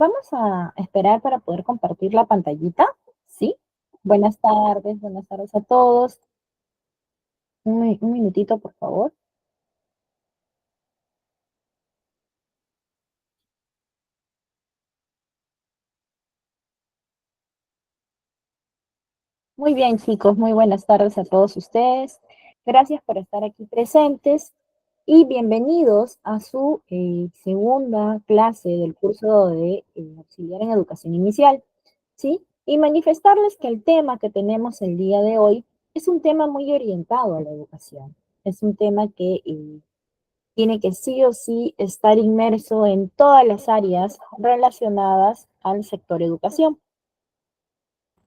Vamos a esperar para poder compartir la pantallita, ¿sí? Buenas tardes a todos. Un minutito, por favor. Muy bien, chicos, muy buenas tardes a todos ustedes. Gracias por estar aquí presentes y bienvenidos a su segunda clase del curso de auxiliar en educación inicial, ¿sí? Y manifestarles que el tema que tenemos el día de hoy es un tema muy orientado a la educación. Es un tema que tiene que sí o sí estar inmerso en todas las áreas relacionadas al sector educación.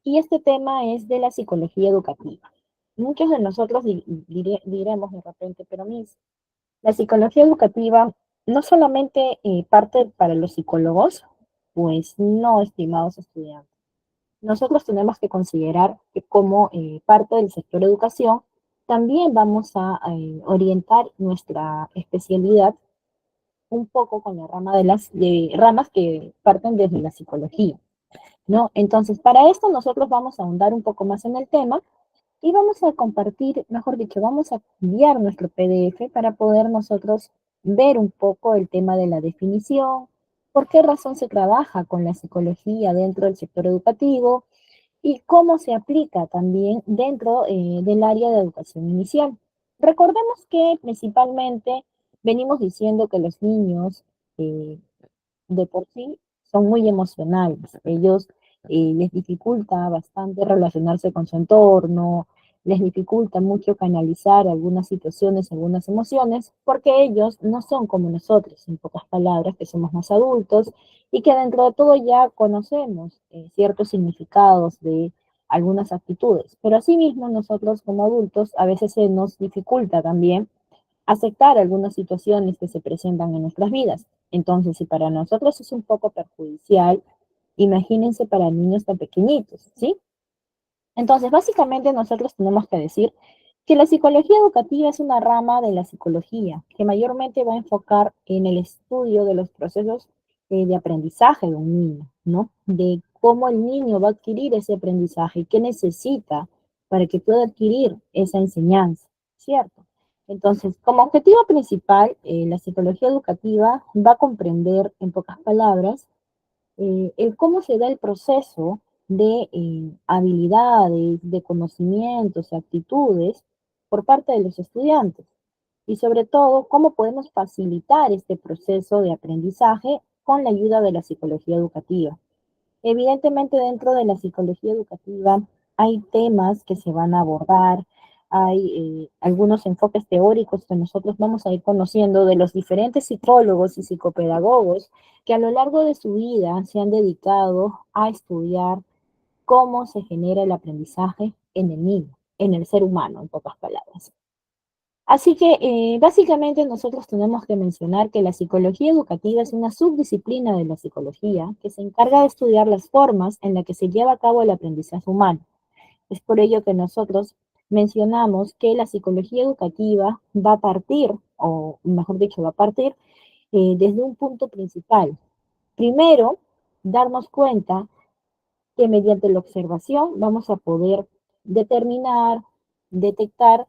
Y este tema es de la psicología educativa. Muchos de nosotros diremos de repente, pero Miss, la psicología educativa no solamente parte para los psicólogos, pues no, estimados estudiantes. Nosotros tenemos que considerar que como parte del sector educación, también vamos a orientar nuestra especialidad un poco con la rama de ramas que parten desde la psicología, ¿no? Entonces, para esto nosotros vamos a ahondar un poco más en el tema y vamos a compartir, mejor dicho, vamos a enviar nuestro PDF para poder nosotros ver un poco el tema de la definición, por qué razón se trabaja con la psicología dentro del sector educativo y cómo se aplica también dentro del área de educación inicial. Recordemos que principalmente venimos diciendo que los niños eh, de por sí son muy emocionales. Ellos les dificulta bastante relacionarse con su entorno, les dificulta mucho canalizar algunas situaciones, algunas emociones, porque ellos no son como nosotros, en pocas palabras, que somos más adultos y que dentro de todo ya conocemos ciertos significados de algunas actitudes. Pero asimismo nosotros como adultos a veces se nos dificulta también aceptar algunas situaciones que se presentan en nuestras vidas. Entonces, si para nosotros es un poco perjudicial, imagínense para niños tan pequeñitos, ¿sí? Entonces, básicamente nosotros tenemos que decir que la psicología educativa es una rama de la psicología que mayormente va a enfocar en el estudio de los procesos de aprendizaje de un niño, ¿no? De cómo el niño va a adquirir ese aprendizaje y qué necesita para que pueda adquirir esa enseñanza, ¿cierto? Entonces, como objetivo principal, la psicología educativa va a comprender, en pocas palabras, el cómo se da el proceso de habilidades, de conocimientos y actitudes por parte de los estudiantes. Y sobre todo, cómo podemos facilitar este proceso de aprendizaje con la ayuda de la psicología educativa. Evidentemente, dentro de la psicología educativa hay temas que se van a abordar, hay algunos enfoques teóricos que nosotros vamos a ir conociendo de los diferentes psicólogos y psicopedagogos que a lo largo de su vida se han dedicado a estudiar cómo se genera el aprendizaje en el niño, en el ser humano, en pocas palabras. Así que básicamente nosotros tenemos que mencionar que la psicología educativa es una subdisciplina de la psicología que se encarga de estudiar las formas en las que se lleva a cabo el aprendizaje humano. Es por ello que nosotros mencionamos que la psicología educativa va a partir, o mejor dicho, va a partir desde un punto principal. Primero, darnos cuenta que mediante la observación vamos a poder determinar, detectar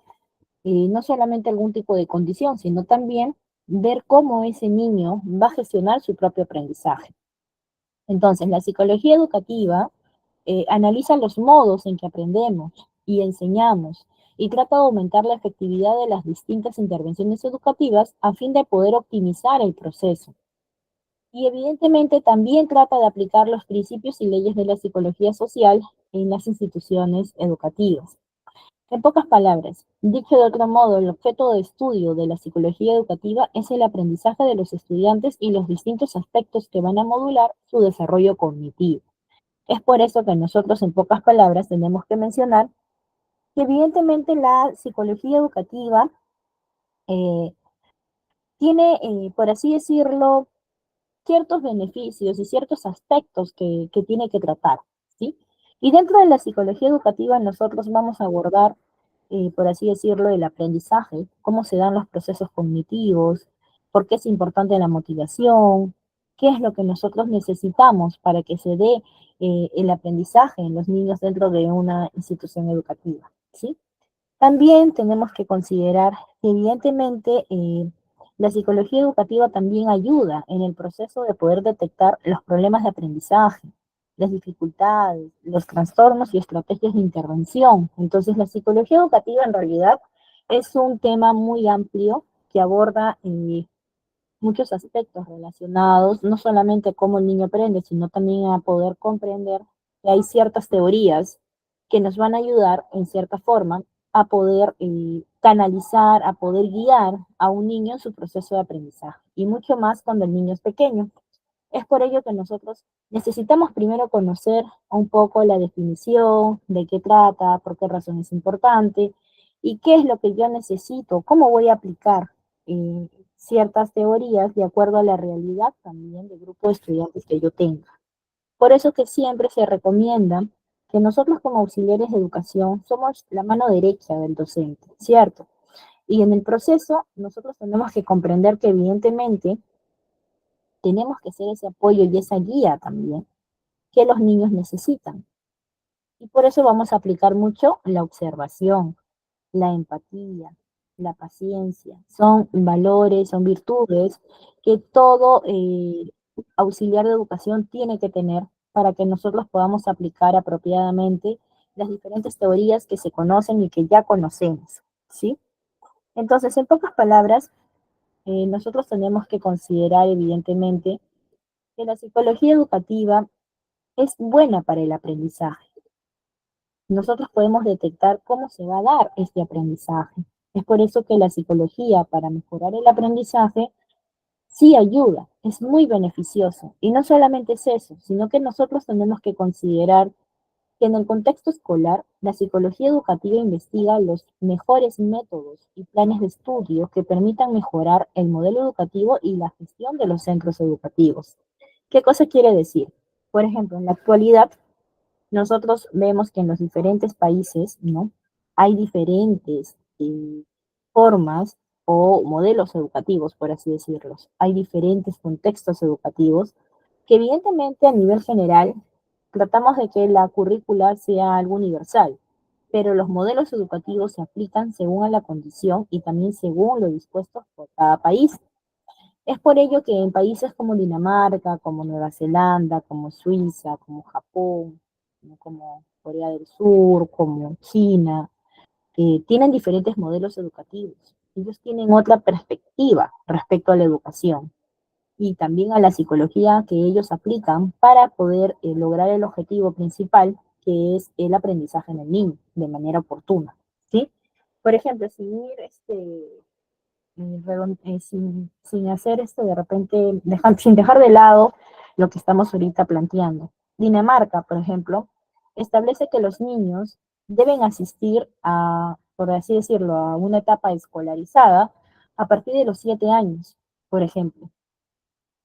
no solamente algún tipo de condición, sino también ver cómo ese niño va a gestionar su propio aprendizaje. Entonces, la psicología educativa analiza los modos en que aprendemos y enseñamos y trata de aumentar la efectividad de las distintas intervenciones educativas a fin de poder optimizar el proceso. Y evidentemente también trata de aplicar los principios y leyes de la psicología social en las instituciones educativas. En pocas palabras, dicho de otro modo, el objeto de estudio de la psicología educativa es el aprendizaje de los estudiantes y los distintos aspectos que van a modular su desarrollo cognitivo. Es por eso que nosotros, en pocas palabras, tenemos que mencionar que evidentemente la psicología educativa eh, tiene, por así decirlo, ciertos beneficios y ciertos aspectos que tiene que tratar, ¿sí? Y dentro de la psicología educativa nosotros vamos a abordar, por así decirlo, el aprendizaje, cómo se dan los procesos cognitivos, por qué es importante la motivación, qué es lo que nosotros necesitamos para que se dé el aprendizaje en los niños dentro de una institución educativa, ¿sí? También tenemos que considerar que evidentemente la psicología educativa también ayuda en el proceso de poder detectar los problemas de aprendizaje, las dificultades, los trastornos y estrategias de intervención. Entonces, la psicología educativa en realidad es un tema muy amplio que aborda muchos aspectos relacionados, no solamente a cómo el niño aprende, sino también a poder comprender que hay ciertas teorías que nos van a ayudar en cierta forma a poder canalizar, a poder guiar a un niño en su proceso de aprendizaje y mucho más cuando el niño es pequeño. Es por ello que nosotros necesitamos primero conocer un poco la definición, de qué trata, por qué razón es importante y qué es lo que yo necesito, cómo voy a aplicar ciertas teorías de acuerdo a la realidad también del grupo de estudiantes que yo tenga. Por eso que siempre se recomienda que nosotros como auxiliares de educación somos la mano derecha del docente, ¿cierto? Y en el proceso nosotros tenemos que comprender que evidentemente tenemos que ser ese apoyo y esa guía también que los niños necesitan. Y por eso vamos a aplicar mucho la observación, la empatía, la paciencia. Son valores, son virtudes que todo auxiliar de educación tiene que tener para que nosotros podamos aplicar apropiadamente las diferentes teorías que se conocen y que ya conocemos, ¿sí? Entonces, en pocas palabras, nosotros tenemos que considerar evidentemente que la psicología educativa es buena para el aprendizaje. Nosotros podemos detectar cómo se va a dar este aprendizaje. Es por eso que la psicología para mejorar el aprendizaje sí ayuda, es muy beneficioso. Y no solamente es eso, sino que nosotros tenemos que considerar que en el contexto escolar, la psicología educativa investiga los mejores métodos y planes de estudio que permitan mejorar el modelo educativo y la gestión de los centros educativos. ¿Qué cosa quiere decir? Por ejemplo, en la actualidad, nosotros vemos que en los diferentes países, ¿no? Hay diferentes formas o modelos educativos, por así decirlos. Hay diferentes contextos educativos que evidentemente a nivel general tratamos de que la currícula sea algo universal, pero los modelos educativos se aplican según a la condición y también según lo dispuesto por cada país. Es por ello que en países como Dinamarca, como Nueva Zelanda, como Suiza, como Japón, ¿no? Como Corea del Sur, como China, tienen diferentes modelos educativos. Ellos tienen otra perspectiva respecto a la educación y también a la psicología que ellos aplican para poder lograr el objetivo principal, que es el aprendizaje en el niño de manera oportuna, ¿sí? Por ejemplo, sin hacer esto de repente, sin dejar de lado lo que estamos ahorita planteando. Dinamarca, por ejemplo, establece que los niños deben asistir a, por así decirlo, a una etapa escolarizada a partir de los 7 años, por ejemplo.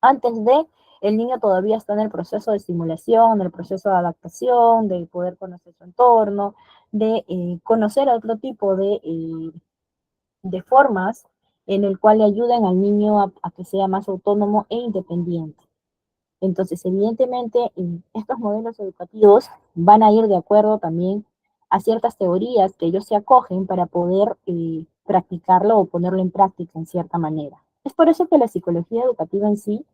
Antes de, el niño todavía está en el proceso de estimulación, en el proceso de adaptación, de poder conocer su entorno, de conocer otro tipo de formas en el cual le ayuden al niño a que sea más autónomo e independiente. Entonces, evidentemente, estos modelos educativos van a ir de acuerdo también a ciertas teorías que ellos se acogen para poder practicarlo o ponerlo en práctica en cierta manera. Es por eso que la psicología educativa en sí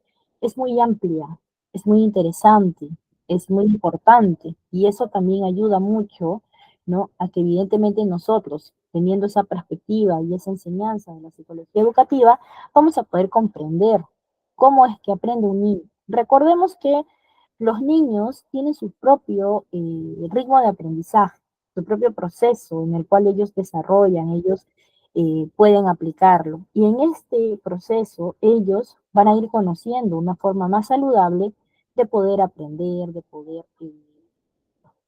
es muy amplia, es muy interesante, es muy importante y eso también ayuda mucho, ¿no? A que evidentemente nosotros, teniendo esa perspectiva y esa enseñanza de la psicología educativa, vamos a poder comprender cómo es que aprende un niño. Recordemos que los niños tienen su propio ritmo de aprendizaje, su propio proceso en el cual ellos desarrollan, ellos pueden aplicarlo. Y en este proceso ellos van a ir conociendo una forma más saludable de poder aprender, de poder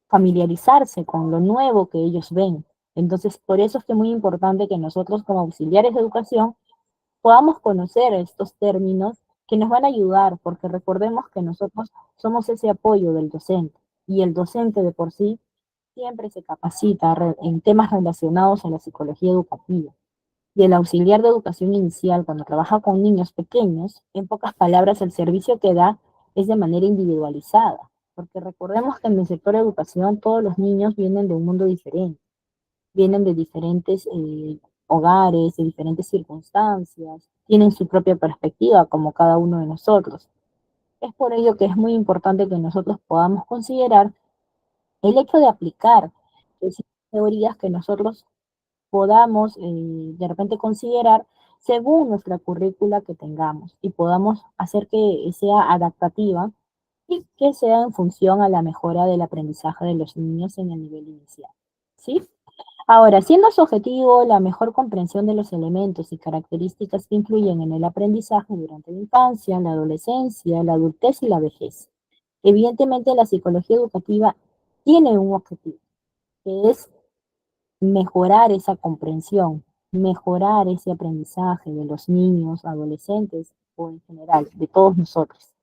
familiarizarse con lo nuevo que ellos ven. Entonces, por eso es que es muy importante que nosotros como auxiliares de educación podamos conocer estos términos que nos van a ayudar, porque recordemos que nosotros somos ese apoyo del docente y el docente de por sí siempre se capacita en temas relacionados a la psicología educativa. Y el auxiliar de educación inicial, cuando trabaja con niños pequeños, en pocas palabras, el servicio que da es de manera individualizada, porque recordemos que en el sector de educación todos los niños vienen de un mundo diferente, vienen de diferentes hogares, de diferentes circunstancias, tienen su propia perspectiva como cada uno de nosotros. Es por ello que es muy importante que nosotros podamos considerar el hecho de aplicar esas teorías que nosotros podamos de repente considerar según nuestra currícula que tengamos y podamos hacer que sea adaptativa y que sea en función a la mejora del aprendizaje de los niños en el nivel inicial. ¿Sí? Ahora, siendo su objetivo la mejor comprensión de los elementos y características que influyen en el aprendizaje durante la infancia, la adolescencia, la adultez y la vejez. Evidentemente, la psicología educativa tiene un objetivo, que es mejorar esa comprensión, mejorar ese aprendizaje de los niños, adolescentes o en general, de todos nosotros.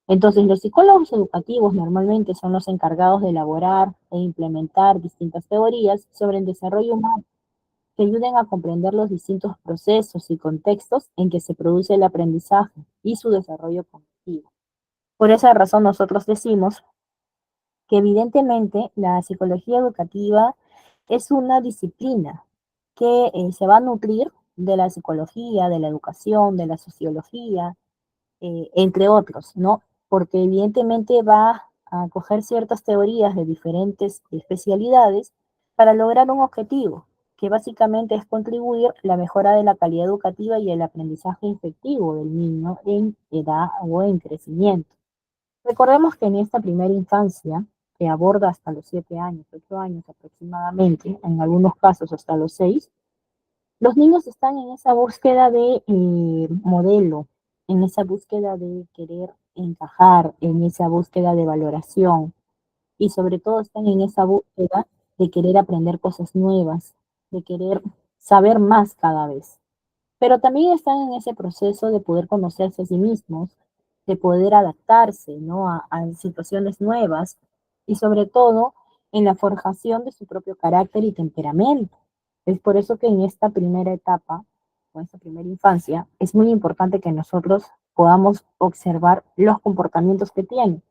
Entonces, los psicólogos educativos normalmente son los encargados de elaborar e implementar distintas teorías sobre el desarrollo humano que ayuden a comprender los distintos procesos y contextos en que se produce el aprendizaje y su desarrollo cognitivo. Por esa razón nosotros decimos que evidentemente la psicología educativa es una disciplina que se va a nutrir de la psicología, de la educación, de la sociología, entre otros, ¿no? Porque evidentemente va a coger ciertas teorías de diferentes especialidades para lograr un objetivo, que básicamente es contribuir la mejora de la calidad educativa y el aprendizaje efectivo del niño en edad o en crecimiento. Recordemos que en esta primera infancia, que aborda hasta los 7 años, 8 años aproximadamente, en algunos casos hasta los 6, los niños están en esa búsqueda de modelo, en esa búsqueda de querer encajar, en esa búsqueda de valoración y sobre todo están en esa búsqueda de querer aprender cosas nuevas, de querer saber más cada vez. Pero también están en ese proceso de poder conocerse a sí mismos, de poder adaptarse, ¿no? A situaciones nuevas y sobre todo en la forjación de su propio carácter y temperamento. Es por eso que en esta primera etapa, o en esta primera infancia, es muy importante que nosotros podamos observar los comportamientos que tienen.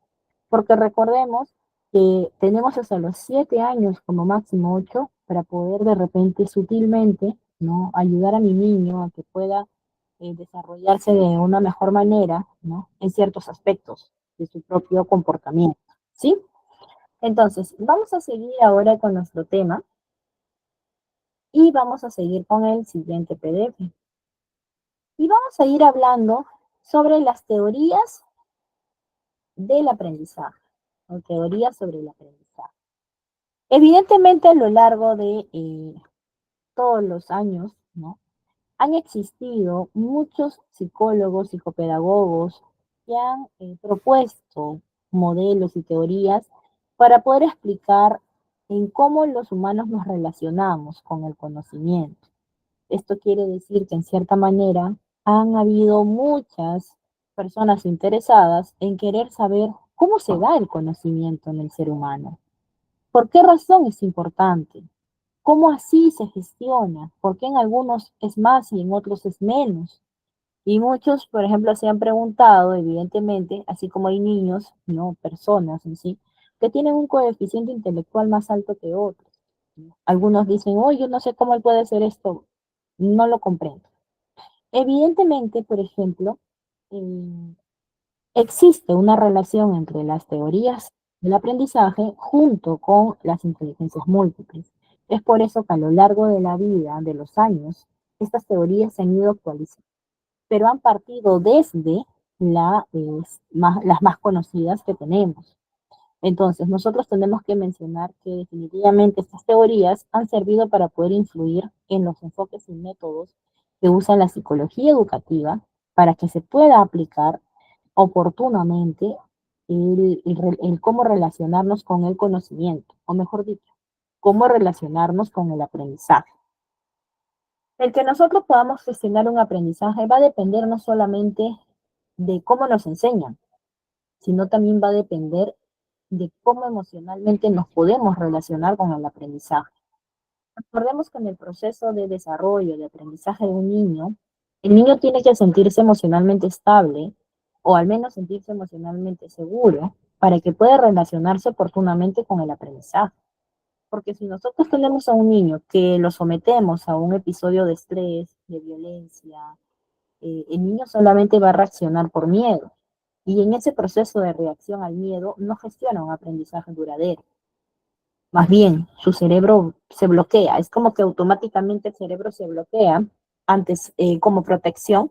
Porque recordemos que tenemos hasta los 7 años, como máximo 8, para poder de repente sutilmente, ¿no? Ayudar a mi niño a que pueda desarrollarse de una mejor manera, ¿no? En ciertos aspectos de su propio comportamiento, ¿sí? Entonces, vamos a seguir ahora con nuestro tema y vamos a seguir con el siguiente PDF. Y vamos a ir hablando sobre las teorías del aprendizaje, o teorías sobre el aprendizaje. Evidentemente, a lo largo de todos los años, ¿no? Han existido muchos psicólogos, psicopedagogos que han propuesto modelos y teorías para poder explicar en cómo los humanos nos relacionamos con el conocimiento. Esto quiere decir que en cierta manera han habido muchas personas interesadas en querer saber cómo se da el conocimiento en el ser humano. ¿Por qué razón es importante? ¿Cómo así se gestiona? ¿Por qué en algunos es más y en otros es menos? Y muchos, por ejemplo, se han preguntado, evidentemente, así como hay niños, no personas en sí, que tienen un coeficiente intelectual más alto que otros. Algunos dicen, oh, yo no sé cómo él puede hacer esto, no lo comprendo. Evidentemente, por ejemplo, eh, existe una relación entre las teorías del aprendizaje junto con las inteligencias múltiples. Es por eso que a lo largo de la vida, de los años, estas teorías se han ido actualizando, pero han partido desde las más conocidas que tenemos. Entonces, nosotros tenemos que mencionar que definitivamente estas teorías han servido para poder influir en los enfoques y métodos que usa la psicología educativa para que se pueda aplicar oportunamente el cómo relacionarnos con el conocimiento, o mejor dicho, cómo relacionarnos con el aprendizaje. El que nosotros podamos gestionar un aprendizaje va a depender no solamente de cómo nos enseñan, sino también va a depender de cómo emocionalmente nos podemos relacionar con el aprendizaje. Recordemos que en el proceso de desarrollo, de aprendizaje de un niño, el niño tiene que sentirse emocionalmente estable o al menos sentirse emocionalmente seguro para que pueda relacionarse oportunamente con el aprendizaje. Porque si nosotros tenemos a un niño que lo sometemos a un episodio de estrés, de violencia, el niño solamente va a reaccionar por miedo. Y en ese proceso de reacción al miedo no gestiona un aprendizaje duradero. Más bien, su cerebro se bloquea. Es como que automáticamente el cerebro se bloquea antes, como protección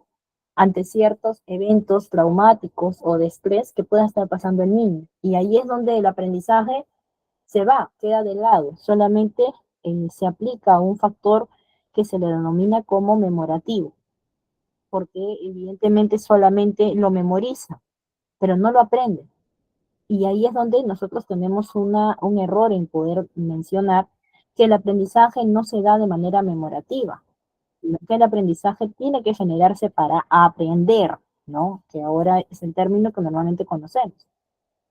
ante ciertos eventos traumáticos o de estrés que puedan estar pasando el niño. Y ahí es donde el aprendizaje se va, queda de lado. Solamente se aplica un factor que se le denomina como memorativo, porque evidentemente solamente lo memoriza, pero no lo aprende. Y ahí es donde nosotros tenemos un error en poder mencionar que el aprendizaje no se da de manera memorativa, sino que el aprendizaje tiene que generarse para aprender, ¿no? Que ahora es el término que normalmente conocemos.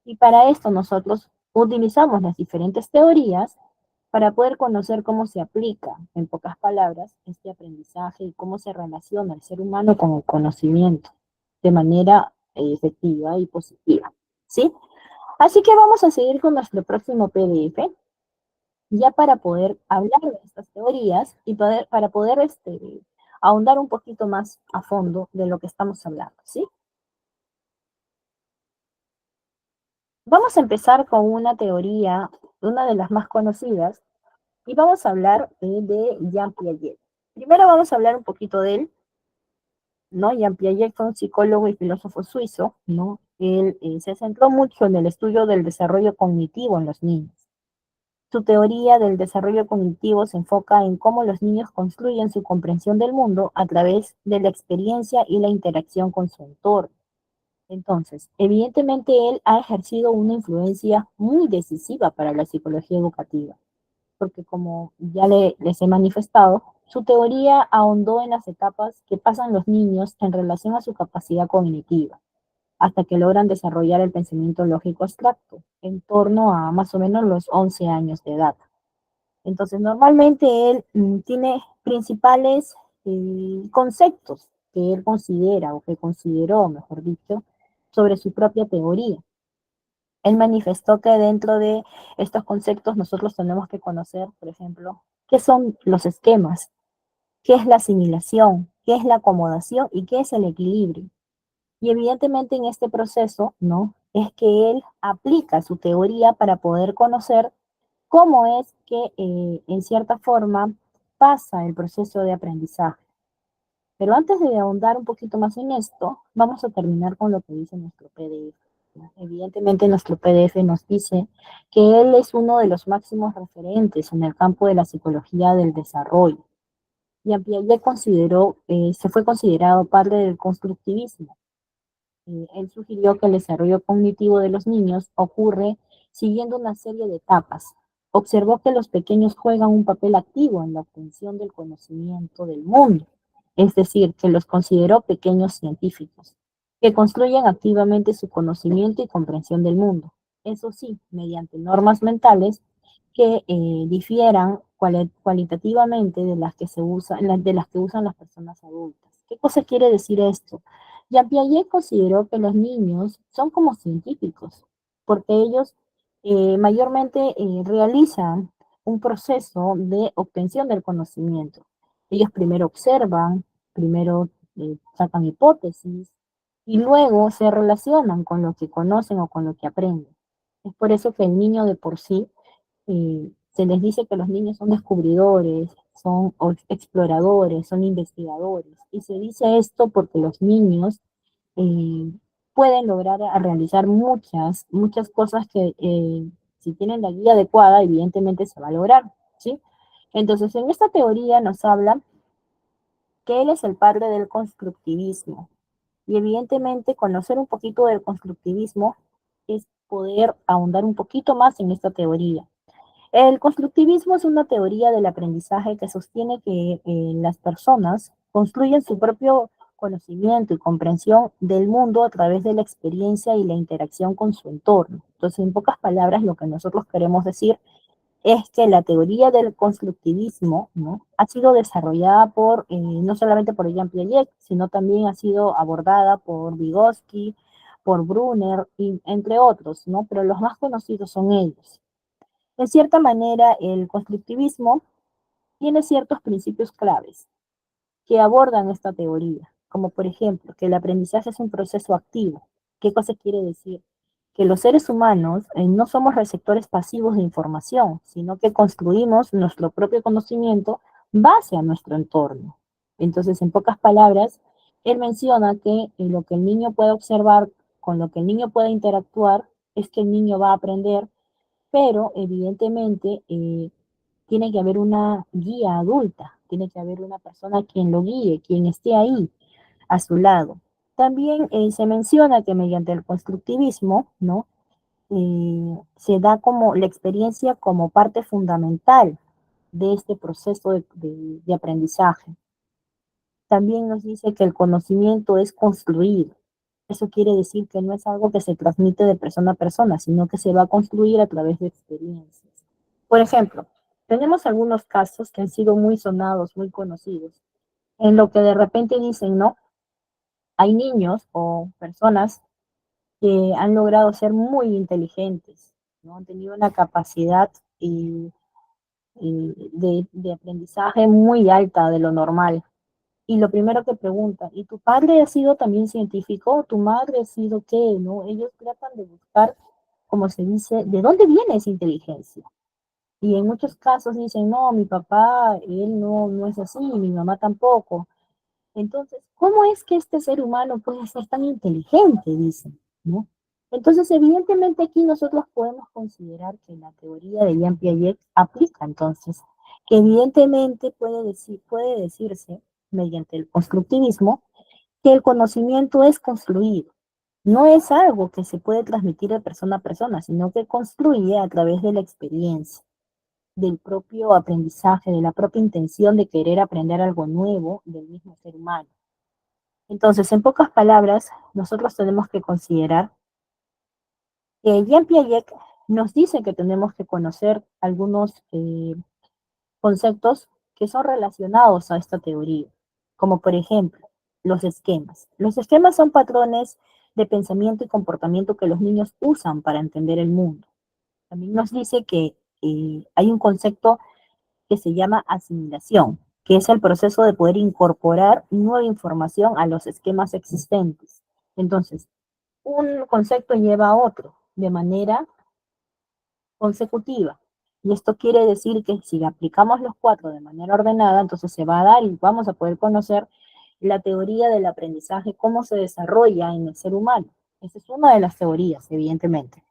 Y para esto nosotros utilizamos las diferentes teorías para poder conocer cómo se aplica, en pocas palabras, este aprendizaje y cómo se relaciona el ser humano con el conocimiento de manera efectiva y positiva, ¿sí? Así que vamos a seguir con nuestro próximo PDF, ya para poder hablar de estas teorías y para poder ahondar un poquito más a fondo de lo que estamos hablando, ¿sí? Vamos a empezar con una teoría, una de las más conocidas, y vamos a hablar de Jean Piaget. Primero vamos a hablar un poquito de él, ¿no? Jean Piaget fue un psicólogo y filósofo suizo, ¿no? Él se centró mucho en el estudio del desarrollo cognitivo en los niños. Su teoría del desarrollo cognitivo se enfoca en cómo los niños construyen su comprensión del mundo a través de la experiencia y la interacción con su entorno. Entonces, evidentemente él ha ejercido una influencia muy decisiva para la psicología educativa, porque como ya les he manifestado, su teoría ahondó en las etapas que pasan los niños en relación a su capacidad cognitiva, hasta que logran desarrollar el pensamiento lógico abstracto, en torno a más o menos los 11 años de edad. Entonces, normalmente él tiene principales conceptos que él considera o que consideró, mejor dicho, sobre su propia teoría. Él manifestó que dentro de estos conceptos nosotros tenemos que conocer, por ejemplo, qué son los esquemas, qué es la asimilación, qué es la acomodación y qué es el equilibrio. Y evidentemente en este proceso, ¿no? Es que él aplica su teoría para poder conocer cómo es que en cierta forma pasa el proceso de aprendizaje. Pero antes de ahondar un poquito más en esto, vamos a terminar con lo que dice nuestro PDF. Evidentemente nuestro PDF nos dice que él es uno de los máximos referentes en el campo de la psicología del desarrollo. Y Piaget se fue considerado padre del constructivismo. Él sugirió que el desarrollo cognitivo de los niños ocurre siguiendo una serie de etapas. Observó que los pequeños juegan un papel activo en la obtención del conocimiento del mundo, es decir, que los consideró pequeños científicos, que construyen activamente su conocimiento y comprensión del mundo. Eso sí, mediante normas mentales que difieran cualitativamente de las que de las que usan las personas adultas. ¿Qué cosa quiere decir esto? Jean Piaget consideró que los niños son como científicos, porque ellos mayormente realizan un proceso de obtención del conocimiento. Ellos primero observan, primero sacan hipótesis y luego se relacionan con lo que conocen o con lo que aprenden. Es por eso que el niño de por sí se les dice que los niños son descubridores, son exploradores, son investigadores. Y se dice esto porque los niños eh, pueden lograr realizar muchas cosas que si tienen la guía adecuada, evidentemente se va a lograr, ¿sí? Entonces, en esta teoría nos habla que él es el padre del constructivismo. Y evidentemente conocer un poquito del constructivismo es poder ahondar un poquito más en esta teoría. El constructivismo es una teoría del aprendizaje que sostiene que las personas construyen su propio conocimiento y comprensión del mundo a través de la experiencia y la interacción con su entorno. Entonces, en pocas palabras, lo que nosotros queremos decir es que la teoría del constructivismo, ¿no?, ha sido desarrollada por, no solamente por Jean Piaget, sino también ha sido abordada por Vygotsky, por Brunner, y, entre otros, ¿no? Pero los más conocidos son ellos. De cierta manera, el constructivismo tiene ciertos principios claves que abordan esta teoría, como por ejemplo que el aprendizaje es un proceso activo. ¿Qué cosa quiere decir? Que los seres humanos no somos receptores pasivos de información, sino que construimos nuestro propio conocimiento base a nuestro entorno. Entonces, en pocas palabras, él menciona que lo que el niño puede observar, con lo que el niño puede interactuar, es que el niño va a aprender, pero evidentemente tiene que haber una guía adulta, tiene que haber una persona quien lo guíe, quien esté ahí a su lado. También se menciona que mediante el constructivismo, ¿no?, se da como la experiencia como parte fundamental de este proceso de aprendizaje. También nos dice que el conocimiento es construido. Eso quiere decir que no es algo que se transmite de persona a persona, sino que se va a construir a través de experiencias. Por ejemplo, tenemos algunos casos que han sido muy sonados, muy conocidos, en lo que de repente dicen, ¿no? Hay niños o personas que han logrado ser muy inteligentes, ¿no? Han tenido una capacidad de aprendizaje muy alta de lo normal. Y lo primero que preguntan, ¿y tu padre ha sido también científico? ¿Tu madre ha sido qué? ¿No? Ellos tratan de buscar, como se dice, ¿de dónde viene esa inteligencia? Y en muchos casos dicen, no, mi papá, él no es así, mi mamá tampoco. Entonces, ¿cómo es que este ser humano puede ser tan inteligente? Dicen, ¿no? Entonces, evidentemente aquí nosotros podemos considerar que la teoría de Jean Piaget aplica entonces, que evidentemente puede decirse, mediante el constructivismo, que el conocimiento es construido. No es algo que se puede transmitir de persona a persona, sino que construye a través de la experiencia, del propio aprendizaje, de la propia intención de querer aprender algo nuevo del mismo ser humano. Entonces, en pocas palabras, nosotros tenemos que considerar que Jean Piaget nos dice que tenemos que conocer algunos conceptos que son relacionados a esta teoría, como por ejemplo los esquemas. Los esquemas son patrones de pensamiento y comportamiento que los niños usan para entender el mundo. También nos dice que hay un concepto que se llama asimilación, que es el proceso de poder incorporar nueva información a los esquemas existentes. Entonces, un concepto lleva a otro de manera consecutiva. Y esto quiere decir que si aplicamos los cuatro de manera ordenada, entonces se va a dar y vamos a poder conocer la teoría del aprendizaje, cómo se desarrolla en el ser humano. Esa es una de las teorías, evidentemente.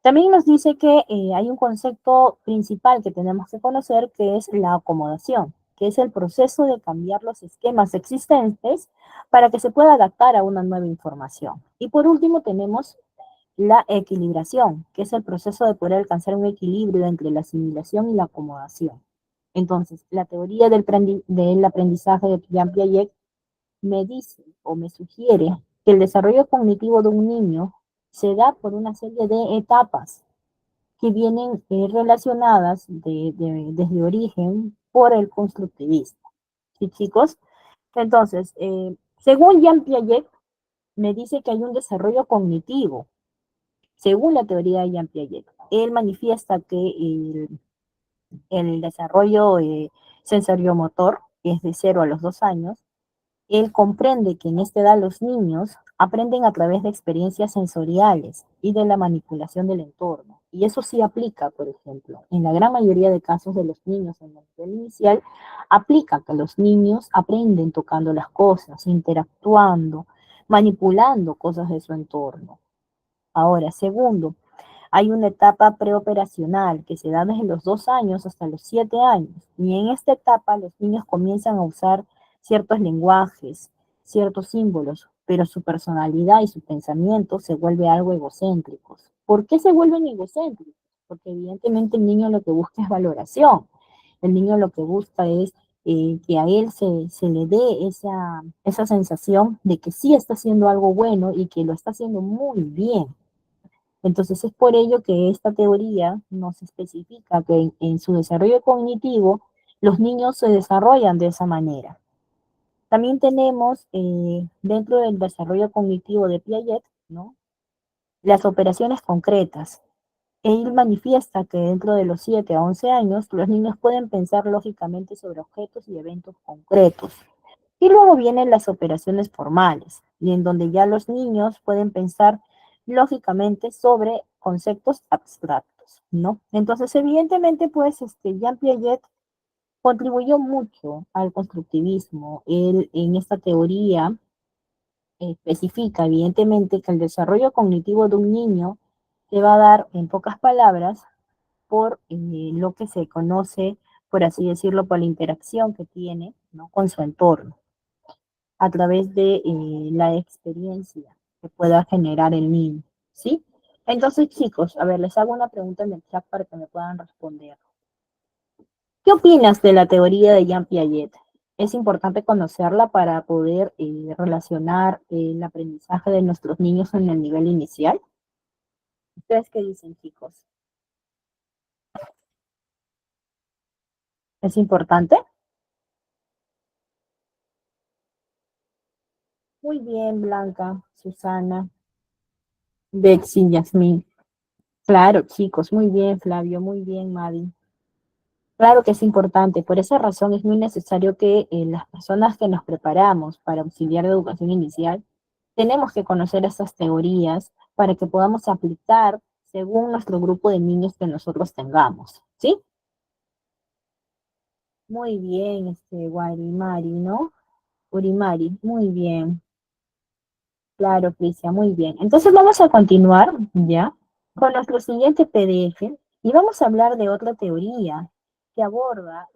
También nos dice que hay un concepto principal que tenemos que conocer, que es la acomodación, que es el proceso de cambiar los esquemas existentes para que se pueda adaptar a una nueva información. Y por último tenemos la equilibración, que es el proceso de poder alcanzar un equilibrio entre la asimilación y la acomodación. Entonces, la teoría del aprendizaje de Jean Piaget me dice o me sugiere que el desarrollo cognitivo de un niño se da por una serie de etapas que vienen relacionadas desde origen por el constructivismo. ¿Sí, chicos? Entonces, según Jean Piaget, me dice que hay un desarrollo cognitivo, según la teoría de Jean Piaget. Él manifiesta que el desarrollo sensoriomotor es de 0 a los 2 años. Él comprende que en esta edad los niños aprenden a través de experiencias sensoriales y de la manipulación del entorno. Y eso sí aplica, por ejemplo, en la gran mayoría de casos de los niños en el nivel inicial, aplica que los niños aprenden tocando las cosas, interactuando, manipulando cosas de su entorno. Ahora, segundo, hay una etapa preoperacional que se da desde los 2 años hasta los 7 años. Y en esta etapa los niños comienzan a usar ciertos lenguajes, ciertos símbolos, pero su personalidad y su pensamiento se vuelve algo egocéntricos. ¿Por qué se vuelven egocéntricos? Porque evidentemente el niño lo que busca es valoración. El niño lo que busca es que a él se le dé esa sensación de que sí está haciendo algo bueno y que lo está haciendo muy bien. Entonces es por ello que esta teoría nos especifica que en su desarrollo cognitivo los niños se desarrollan de esa manera. También tenemos dentro del desarrollo cognitivo de Piaget, ¿no? Las operaciones concretas. Él manifiesta que dentro de los 7 a 11 años los niños pueden pensar lógicamente sobre objetos y eventos concretos. Y luego vienen las operaciones formales, y en donde ya los niños pueden pensar lógicamente sobre conceptos abstractos, ¿no? Entonces, evidentemente, pues, Jean Piaget contribuyó mucho al constructivismo. Él en esta teoría especifica, evidentemente, que el desarrollo cognitivo de un niño se va a dar, en pocas palabras, por lo que se conoce, por así decirlo, por la interacción que tiene, ¿no?, con su entorno a través de la experiencia que pueda generar el niño, ¿sí? Entonces, chicos, a ver, les hago una pregunta en el chat para que me puedan responder. ¿Qué opinas de la teoría de Jean Piaget? Es importante conocerla para poder relacionar el aprendizaje de nuestros niños en el nivel inicial. ¿Ustedes qué dicen, chicos? ¿Es importante? Muy bien, Blanca, Susana, Betsy, Yasmín. Claro, chicos, muy bien, Flavio, muy bien, Mavi. Claro que es importante, por esa razón es muy necesario que las personas que nos preparamos para auxiliar de educación inicial, tenemos que conocer estas teorías para que podamos aplicar según nuestro grupo de niños que nosotros tengamos, ¿sí? Muy bien, Guarimari, ¿no? Urimari, muy bien. Claro, Cristian, muy bien. Entonces vamos a continuar, ¿ya? Con nuestro siguiente PDF y vamos a hablar de otra teoría que aborda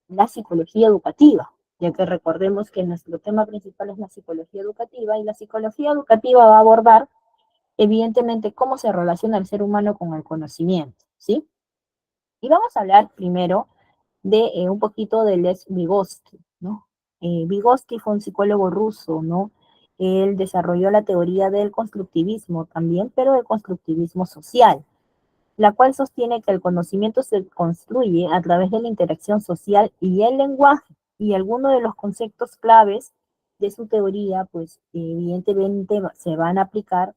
la psicología educativa, ya que recordemos que nuestro tema principal es la psicología educativa y la psicología educativa va a abordar evidentemente cómo se relaciona el ser humano con el conocimiento, ¿sí? Y vamos a hablar primero de un poquito de Les Vygotsky, ¿no? Vygotsky fue un psicólogo ruso, ¿no? Él desarrolló la teoría del constructivismo también, pero el constructivismo social, la cual sostiene que el conocimiento se construye a través de la interacción social y el lenguaje. Y algunos de los conceptos claves de su teoría, pues evidentemente se van a aplicar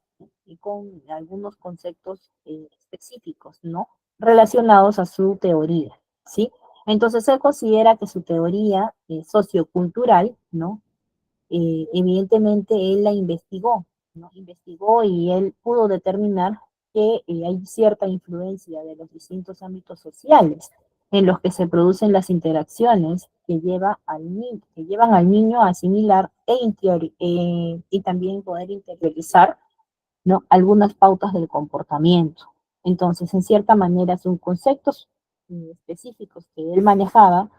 con algunos conceptos específicos, ¿no? Relacionados a su teoría, ¿sí? Entonces él considera que su teoría sociocultural, ¿no? Evidentemente él la investigó, ¿no? Investigó y él pudo determinar que hay cierta influencia de los distintos ámbitos sociales en los que se producen las interacciones que llevan al niño a asimilar y también poder interiorizar, ¿no?, algunas pautas del comportamiento. Entonces, en cierta manera, son conceptos específicos que él manejaba,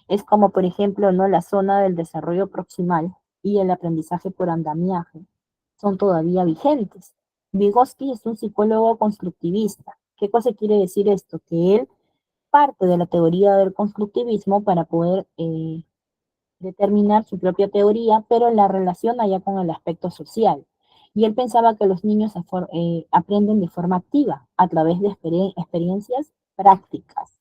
es como, por ejemplo, ¿no?, la zona del desarrollo proximal y el aprendizaje por andamiaje son todavía vigentes. Vygotsky es un psicólogo constructivista. ¿Qué cosa quiere decir esto? Que él parte de la teoría del constructivismo para poder determinar su propia teoría, pero la relaciona ya con el aspecto social. Y él pensaba que los niños aprenden de forma activa a través de experiencias prácticas.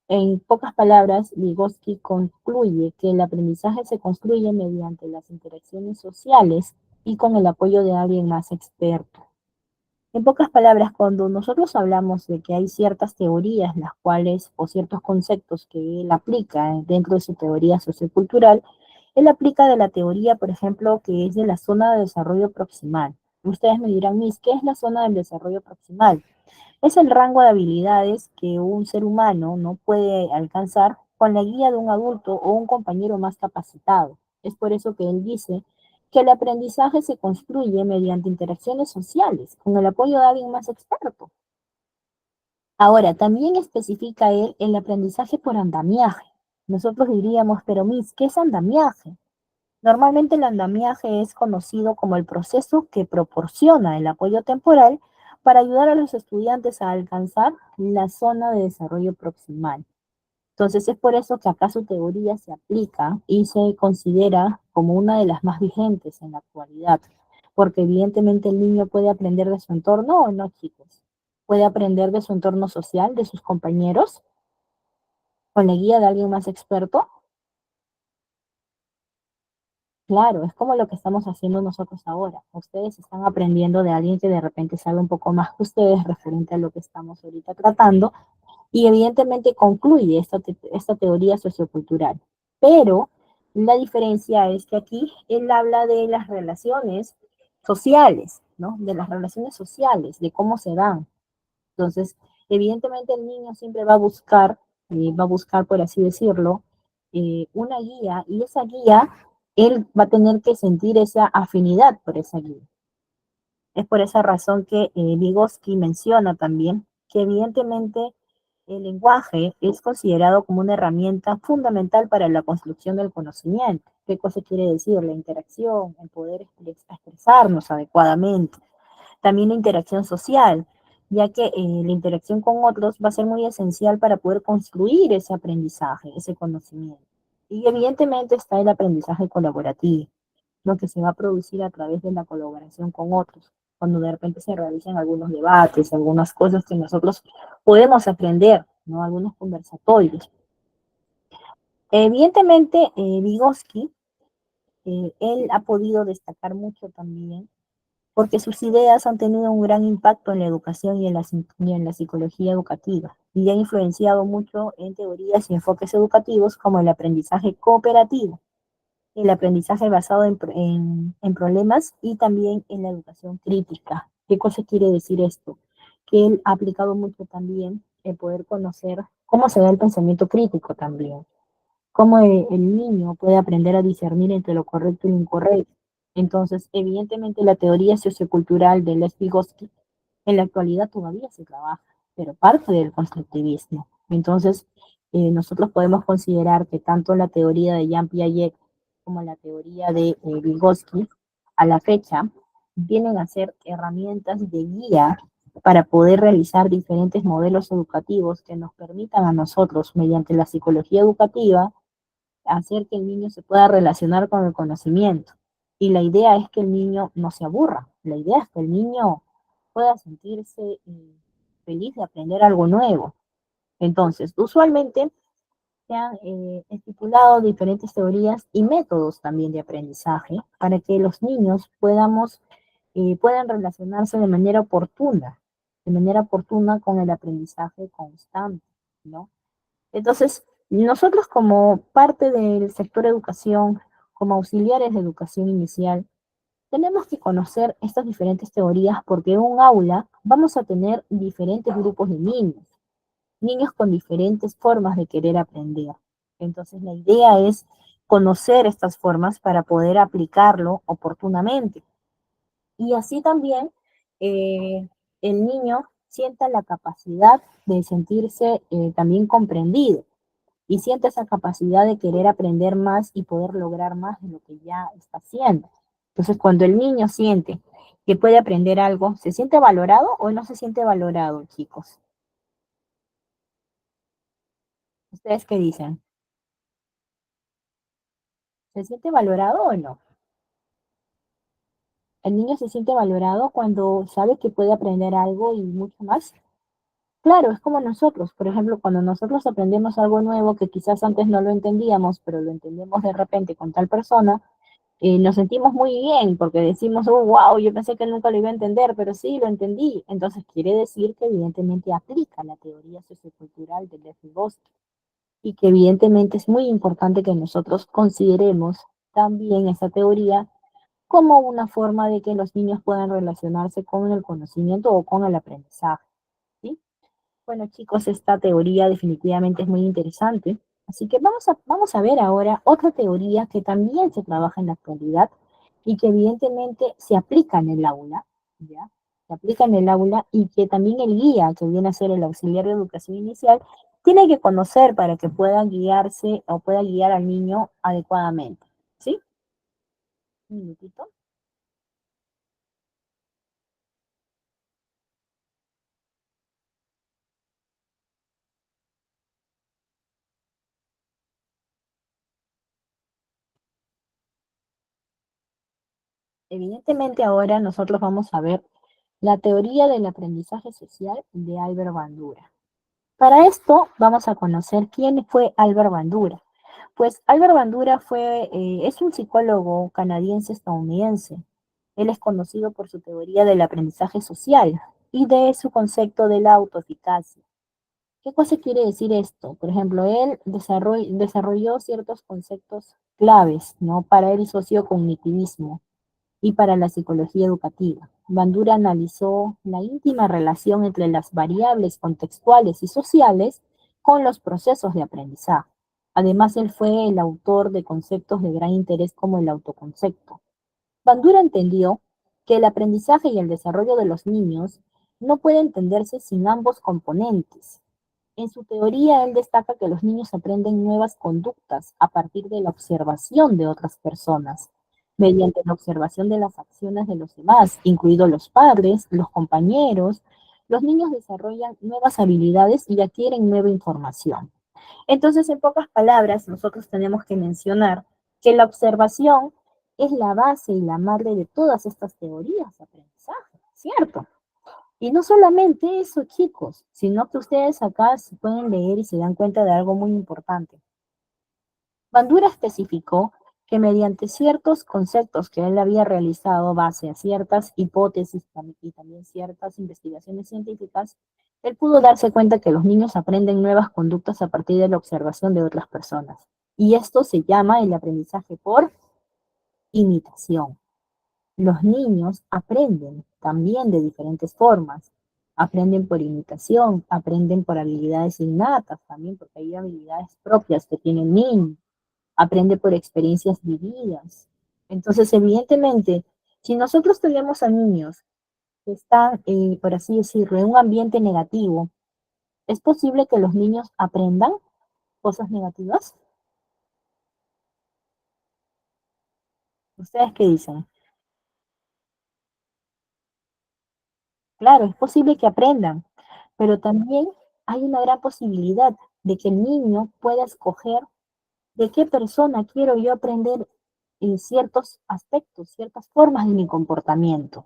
En pocas palabras, Vygotsky concluye que el aprendizaje se construye mediante las interacciones sociales y con el apoyo de alguien más experto. En pocas palabras, cuando nosotros hablamos de que hay ciertas teorías, las cuales, o ciertos conceptos que él aplica dentro de su teoría sociocultural, él aplica de la teoría, por ejemplo, que es de la zona de desarrollo proximal. Ustedes me dirán, Miss, ¿qué es la zona del desarrollo proximal? Es el rango de habilidades que un ser humano no puede alcanzar con la guía de un adulto o un compañero más capacitado. Es por eso que él dice que el aprendizaje se construye mediante interacciones sociales, con el apoyo de alguien más experto. Ahora, también especifica él el aprendizaje por andamiaje. Nosotros diríamos, pero Miss, ¿qué es andamiaje? Normalmente el andamiaje es conocido como el proceso que proporciona el apoyo temporal para ayudar a los estudiantes a alcanzar la zona de desarrollo proximal. Entonces es por eso que acá su teoría se aplica y se considera como una de las más vigentes en la actualidad, porque evidentemente el niño puede aprender de su entorno o no, chicos. Puede aprender de su entorno social, de sus compañeros, con la guía de alguien más experto. Claro, es como lo que estamos haciendo nosotros ahora. Ustedes están aprendiendo de alguien que de repente sabe un poco más que ustedes referente a lo que estamos ahorita tratando y evidentemente concluye esta teoría sociocultural. Pero la diferencia es que aquí él habla de las relaciones sociales, ¿no? De las relaciones sociales, de cómo se dan. Entonces, evidentemente el niño siempre va a buscar, por así decirlo, una guía y esa guía, él va a tener que sentir esa afinidad por esa guía. Es por esa razón que Vygotsky menciona también que evidentemente el lenguaje es considerado como una herramienta fundamental para la construcción del conocimiento. ¿Qué cosa quiere decir? La interacción, el poder expresarnos adecuadamente. También la interacción social, ya que la interacción con otros va a ser muy esencial para poder construir ese aprendizaje, ese conocimiento. Y evidentemente está el aprendizaje colaborativo, lo que se va a producir a través de la colaboración con otros, cuando de repente se realicen algunos debates, algunas cosas que nosotros podemos aprender, ¿no? Algunos conversatorios. Evidentemente, Vygotsky, él ha podido destacar mucho también porque sus ideas han tenido un gran impacto en la educación y en la psicología educativa y ha influenciado mucho en teorías y enfoques educativos como el aprendizaje cooperativo, el aprendizaje basado en problemas y también en la educación crítica. ¿Qué cosa quiere decir esto? Que él ha aplicado mucho también el poder conocer cómo se da el pensamiento crítico también, cómo el niño puede aprender a discernir entre lo correcto y lo incorrecto. Entonces, evidentemente, la teoría sociocultural de Les Vygotsky en la actualidad todavía se trabaja, pero parte del constructivismo. Entonces, nosotros podemos considerar que tanto la teoría de Jean Piaget como la teoría de Vygotsky, a la fecha, vienen a ser herramientas de guía para poder realizar diferentes modelos educativos que nos permitan a nosotros, mediante la psicología educativa, hacer que el niño se pueda relacionar con el conocimiento. Y la idea es que el niño no se aburra, la idea es que el niño pueda sentirse feliz de aprender algo nuevo. Entonces, usualmente se han estipulado diferentes teorías y métodos también de aprendizaje para que los niños puedan relacionarse de manera oportuna con el aprendizaje constante, ¿no? Entonces, nosotros como parte del sector educación, como auxiliares de educación inicial, tenemos que conocer estas diferentes teorías porque en un aula vamos a tener diferentes grupos de niños, niños con diferentes formas de querer aprender. Entonces, la idea es conocer estas formas para poder aplicarlo oportunamente. Y así también eh, el niño sienta la capacidad de sentirse también comprendido y siente esa capacidad de querer aprender más y poder lograr más de lo que ya está haciendo. Entonces, cuando el niño siente que puede aprender algo, ¿se siente valorado o no se siente valorado, chicos? ¿Ustedes qué dicen? ¿Se siente valorado o no? El niño se siente valorado cuando sabe que puede aprender algo y mucho más. Claro, es como nosotros. Por ejemplo, cuando nosotros aprendemos algo nuevo que quizás antes no lo entendíamos, pero lo entendemos de repente con tal persona, nos sentimos muy bien porque decimos, oh, wow, yo pensé que nunca lo iba a entender, pero sí, lo entendí. Entonces quiere decir que evidentemente aplica la teoría sociocultural de Lev Vygotsky y que evidentemente es muy importante que nosotros consideremos también esa teoría como una forma de que los niños puedan relacionarse con el conocimiento o con el aprendizaje, ¿sí? Bueno, chicos, esta teoría definitivamente es muy interesante. Así que vamos a ver ahora otra teoría que también se trabaja en la actualidad y que evidentemente se aplica en el aula, ¿ya? Se aplica en el aula y que también el guía, que viene a ser el auxiliar de educación inicial, tiene que conocer para que pueda guiarse o pueda guiar al niño adecuadamente. ¿Sí? Un minutito. Evidentemente ahora nosotros vamos a ver la teoría del aprendizaje social de Albert Bandura. Para esto vamos a conocer quién fue Albert Bandura. Pues Albert Bandura es un psicólogo canadiense-estadounidense. Él es conocido por su teoría del aprendizaje social y de su concepto de la autoeficacia. ¿Qué cosa quiere decir esto? Por ejemplo, él desarrolló ciertos conceptos claves, ¿no? Para el sociocognitivismo y para la psicología educativa. Bandura analizó la íntima relación entre las variables contextuales y sociales con los procesos de aprendizaje. Además, él fue el autor de conceptos de gran interés como el autoconcepto. Bandura entendió que el aprendizaje y el desarrollo de los niños no puede entenderse sin ambos componentes. En su teoría, él destaca que los niños aprenden nuevas conductas a partir de la observación de otras personas, mediante la observación de las acciones de los demás, incluidos los padres, los compañeros. Los niños desarrollan nuevas habilidades y adquieren nueva información. Entonces, en pocas palabras, nosotros tenemos que mencionar que la observación es la base y la madre de todas estas teorías de aprendizaje, ¿cierto? Y no solamente eso, chicos, sino que ustedes acá se pueden leer y se dan cuenta de algo muy importante. Bandura especificó que mediante ciertos conceptos que él había realizado base a ciertas hipótesis y también ciertas investigaciones científicas, él pudo darse cuenta que los niños aprenden nuevas conductas a partir de la observación de otras personas. Y esto se llama el aprendizaje por imitación. Los niños aprenden también de diferentes formas. Aprenden por imitación, aprenden por habilidades innatas también, porque hay habilidades propias que tienen niños. Aprende por experiencias vividas. Entonces, evidentemente, si nosotros tenemos a niños que están, por así decirlo, en un ambiente negativo, ¿es posible que los niños aprendan cosas negativas? ¿Ustedes qué dicen? Claro, es posible que aprendan, pero también hay una gran posibilidad de que el niño pueda escoger de qué persona quiero yo aprender en ciertos aspectos, ciertas formas de mi comportamiento.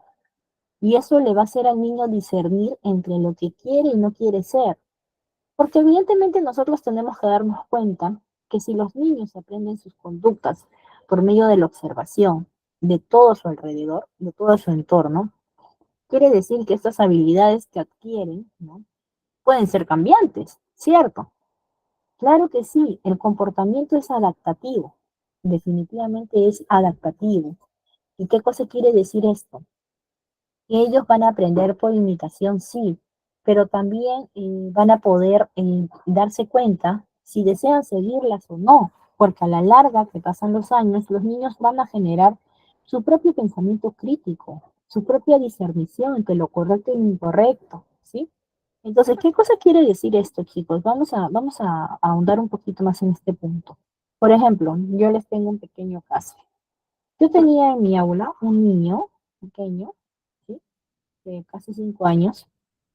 Y eso le va a hacer al niño discernir entre lo que quiere y no quiere ser. Porque evidentemente nosotros tenemos que darnos cuenta que si los niños aprenden sus conductas por medio de la observación de todo su alrededor, de todo su entorno, quiere decir que estas habilidades que adquieren, ¿no? Pueden ser cambiantes, ¿cierto? Claro que sí, el comportamiento es adaptativo, definitivamente es adaptativo. ¿Y qué cosa quiere decir esto? Que ellos van a aprender por imitación, sí, pero también van a poder darse cuenta si desean seguirlas o no, porque a la larga que pasan los años, los niños van a generar su propio pensamiento crítico, su propia discernición entre lo correcto y lo incorrecto, ¿sí? Entonces, ¿qué cosa quiere decir esto, chicos? Vamos a ahondar un poquito más en este punto. Por ejemplo, yo les tengo un pequeño caso. Yo tenía en mi aula un niño pequeño, ¿sí? De casi 5 años.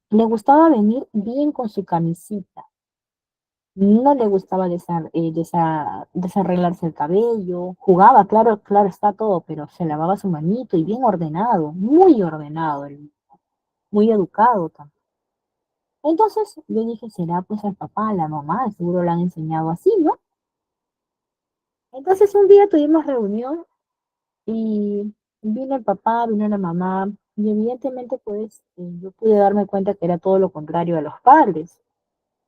Le gustaba venir bien con su camisita. No le gustaba desarreglarse el cabello. Jugaba, claro, claro, está todo, pero se lavaba su manito y bien ordenado, muy educado también. Entonces yo dije, será pues el papá, la mamá, seguro le han enseñado así, ¿no? Entonces un día tuvimos reunión y vino el papá, vino la mamá, y evidentemente pues yo pude darme cuenta que era todo lo contrario a los padres.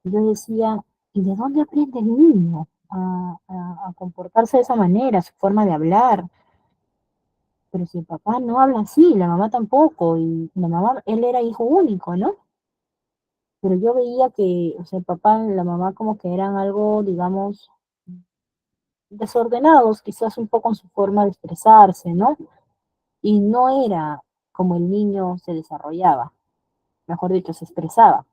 Yo decía, ¿y de dónde aprende el niño a comportarse de esa manera, su forma de hablar? Pero si el papá no habla así, la mamá tampoco, y la mamá, él era hijo único, ¿no? Pero yo veía que, o sea, el papá y la mamá como que eran algo, digamos, desordenados, quizás un poco en su forma de expresarse, ¿no? Y no era como el niño se desarrollaba, mejor dicho, se expresaba.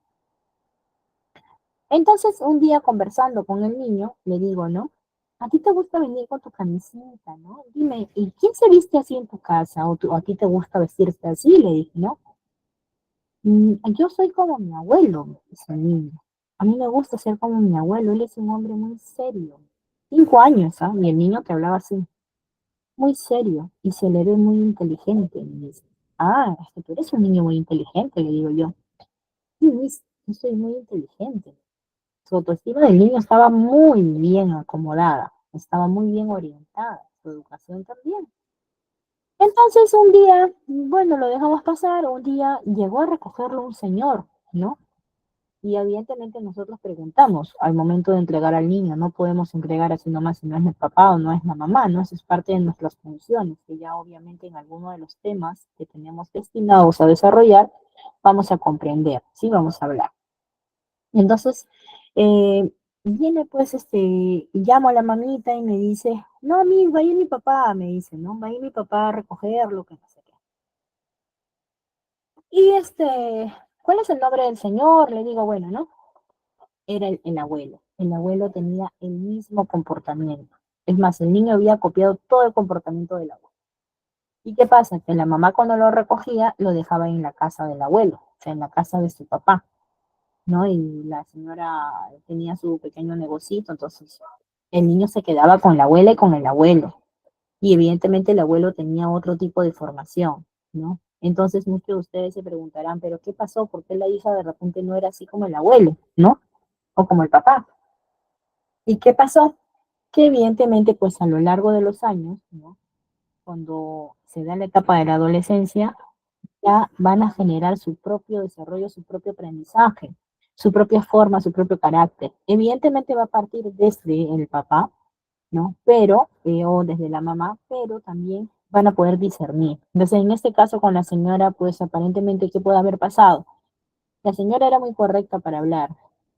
Entonces, un día conversando con el niño, le digo, ¿no? A ti te gusta venir con tu camisita, ¿no? Dime, ¿y quién se viste así en tu casa? ¿O a ti te gusta vestirte así? Le dije, ¿no? Yo soy como mi abuelo, me dice el niño. A mí me gusta ser como mi abuelo, él es un hombre muy serio. 5 años, ¿ah? Y el niño te hablaba así. muy serio y se le ve muy inteligente. Y me dice, ah, es que tú eres un niño muy inteligente, le digo yo. Sí, Luis, yo soy muy inteligente. Su autoestima del niño estaba muy bien acomodada, estaba muy bien orientada, su educación también. Entonces un día, bueno, lo dejamos pasar, un día llegó a recogerlo un señor, ¿no? Y evidentemente nosotros preguntamos al momento de entregar al niño, no podemos entregar así nomás si no es el papá o no es la mamá, ¿no? Eso es parte de nuestras funciones, que ya obviamente en alguno de los temas que tenemos destinados a desarrollar, vamos a comprender, ¿sí? Vamos a hablar. Entonces, eh, viene pues, llamo a la mamita y me dice, no, va a ir mi papá, me dice, ¿no? Va a ir mi papá a recogerlo, que no sé qué. Y ¿cuál es el nombre del señor? Le digo, bueno, ¿no? Era el abuelo. El abuelo tenía el mismo comportamiento. Es más, el niño había copiado todo el comportamiento del abuelo. ¿Y qué pasa? Que la mamá cuando lo recogía lo dejaba en la casa del abuelo, o sea, en la casa de su papá, ¿no? Y la señora tenía su pequeño negocito, entonces el niño se quedaba con la abuela y con el abuelo. Y evidentemente el abuelo tenía otro tipo de formación, ¿no? Entonces muchos de ustedes se preguntarán, ¿pero qué pasó? ¿Por qué la hija de repente no era así como el abuelo, ¿no? O como el papá. ¿Y qué pasó? Que evidentemente, pues a lo largo de los años, ¿no? Cuando se da la etapa de la adolescencia, ya van a generar su propio desarrollo, su propio aprendizaje, su propia forma, su propio carácter. Evidentemente va a partir desde el papá, ¿no? Pero, o desde la mamá, pero también van a poder discernir. Entonces, en este caso con la señora, pues aparentemente, ¿qué puede haber pasado? La señora era muy correcta para hablar,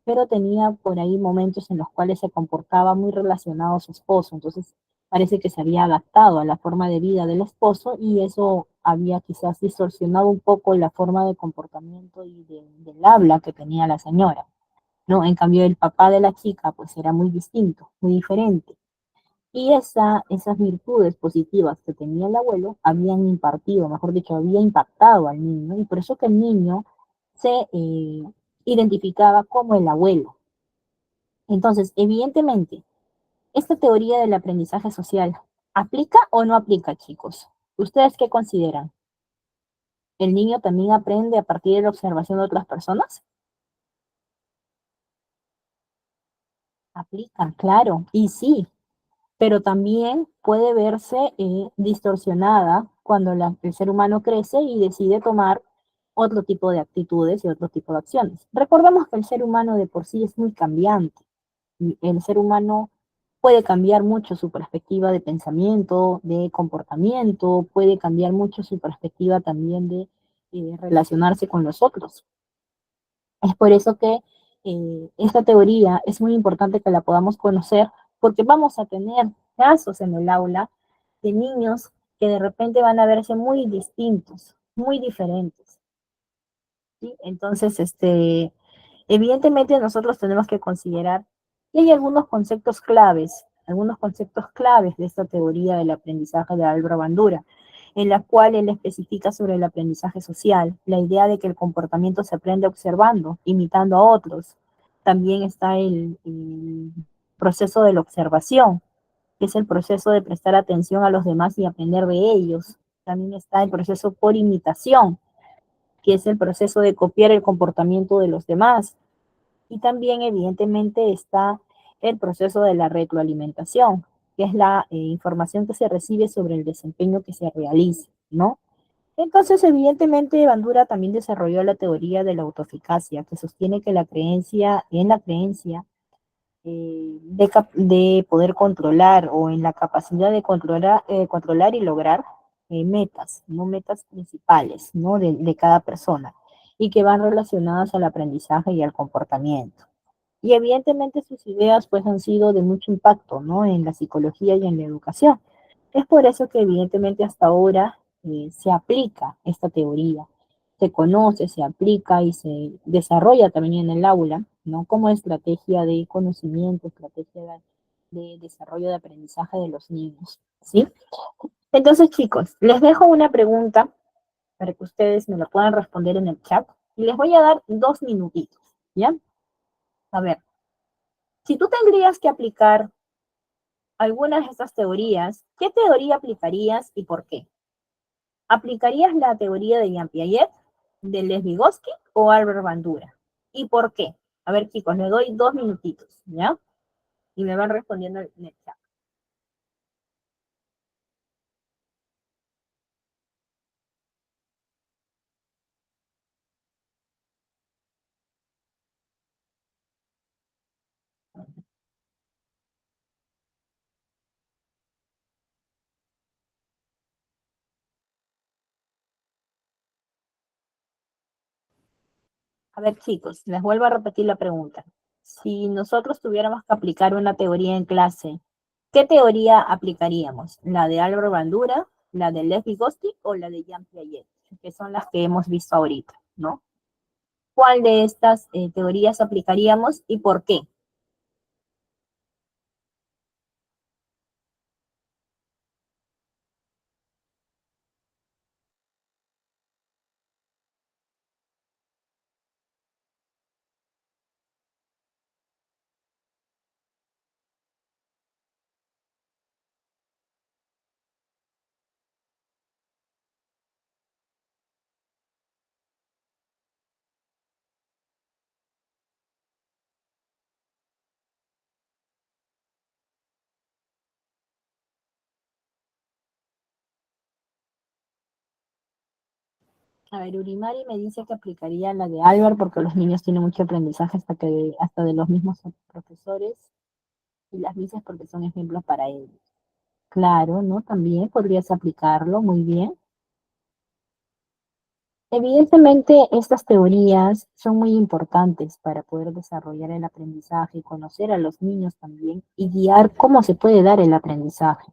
pero tenía por ahí momentos en los cuales se comportaba muy relacionado a su esposo. Entonces, parece que se había adaptado a la forma de vida del esposo y eso había quizás distorsionado un poco la forma de comportamiento y del habla que tenía la señora, ¿no? En cambio, el papá de la chica, pues era muy distinto, muy diferente. Y esas virtudes positivas que tenía el abuelo habían impartido, mejor dicho, había impactado al niño, y por eso que el niño se identificaba como el abuelo. Entonces, evidentemente, esta teoría del aprendizaje social, ¿aplica o no aplica, chicos? ¿Ustedes qué consideran? ¿El niño también aprende a partir de la observación de otras personas? Aplica, claro, y sí, pero también puede verse distorsionada cuando el ser humano crece y decide tomar otro tipo de actitudes y otro tipo de acciones. Recordemos que el ser humano de por sí es muy cambiante. Y el ser humano puede cambiar mucho su perspectiva de pensamiento, de comportamiento, puede cambiar mucho su perspectiva también de relacionarse con los otros. Es por eso que esta teoría es muy importante que la podamos conocer, porque vamos a tener casos en el aula de niños que de repente van a verse muy distintos, muy diferentes, ¿sí? Entonces, evidentemente nosotros tenemos que considerar que hay algunos conceptos claves de esta teoría del aprendizaje de Álvaro Bandura, en la cual él especifica sobre el aprendizaje social, la idea de que el comportamiento se aprende observando, imitando a otros. También está el proceso de la observación, que es el proceso de prestar atención a los demás y aprender de ellos. También está el proceso por imitación, que es el proceso de copiar el comportamiento de los demás. Y también, evidentemente, está el proceso de la retroalimentación, que es la información que se recibe sobre el desempeño que se realiza, ¿no? Entonces, evidentemente, Bandura también desarrolló la teoría de la autoeficacia, que sostiene que la creencia de poder controlar o en la capacidad de controlar y lograr metas, no metas principales, ¿no? De cada persona y que van relacionadas al aprendizaje y al comportamiento. Y evidentemente sus ideas pues han sido de mucho impacto, ¿no? En la psicología y en la educación. Es por eso que evidentemente hasta ahora se aplica esta teoría, se conoce, se aplica y se desarrolla también en el aula, ¿no? Como estrategia de conocimiento, estrategia de desarrollo de aprendizaje de los niños, ¿sí? Entonces, chicos, les dejo una pregunta para que ustedes me la puedan responder en el chat y les voy a dar 2 minutitos, ¿ya? A ver, si tú tendrías que aplicar algunas de estas teorías, ¿qué teoría aplicarías y por qué? ¿Aplicarías la teoría de Jean Piaget, de Les Vygotsky o Albert Bandura? ¿Y por qué? A ver, chicos, les doy 2 minutitos, ¿ya? Y me van respondiendo en el chat. A ver, chicos, les vuelvo a repetir la pregunta. Si nosotros tuviéramos que aplicar una teoría en clase, ¿qué teoría aplicaríamos? ¿La de Albert Bandura, la de Lev Vygotsky o la de Jean Piaget? Que son las que hemos visto ahorita, ¿no? ¿Cuál de estas teorías aplicaríamos y por qué? A ver, Urimari me dice que aplicaría la de Albert porque los niños tienen mucho aprendizaje hasta de los mismos profesores y las misas porque son ejemplos para ellos. Claro, ¿no? También podrías aplicarlo muy bien. Evidentemente, estas teorías son muy importantes para poder desarrollar el aprendizaje, conocer a los niños también y guiar cómo se puede dar el aprendizaje,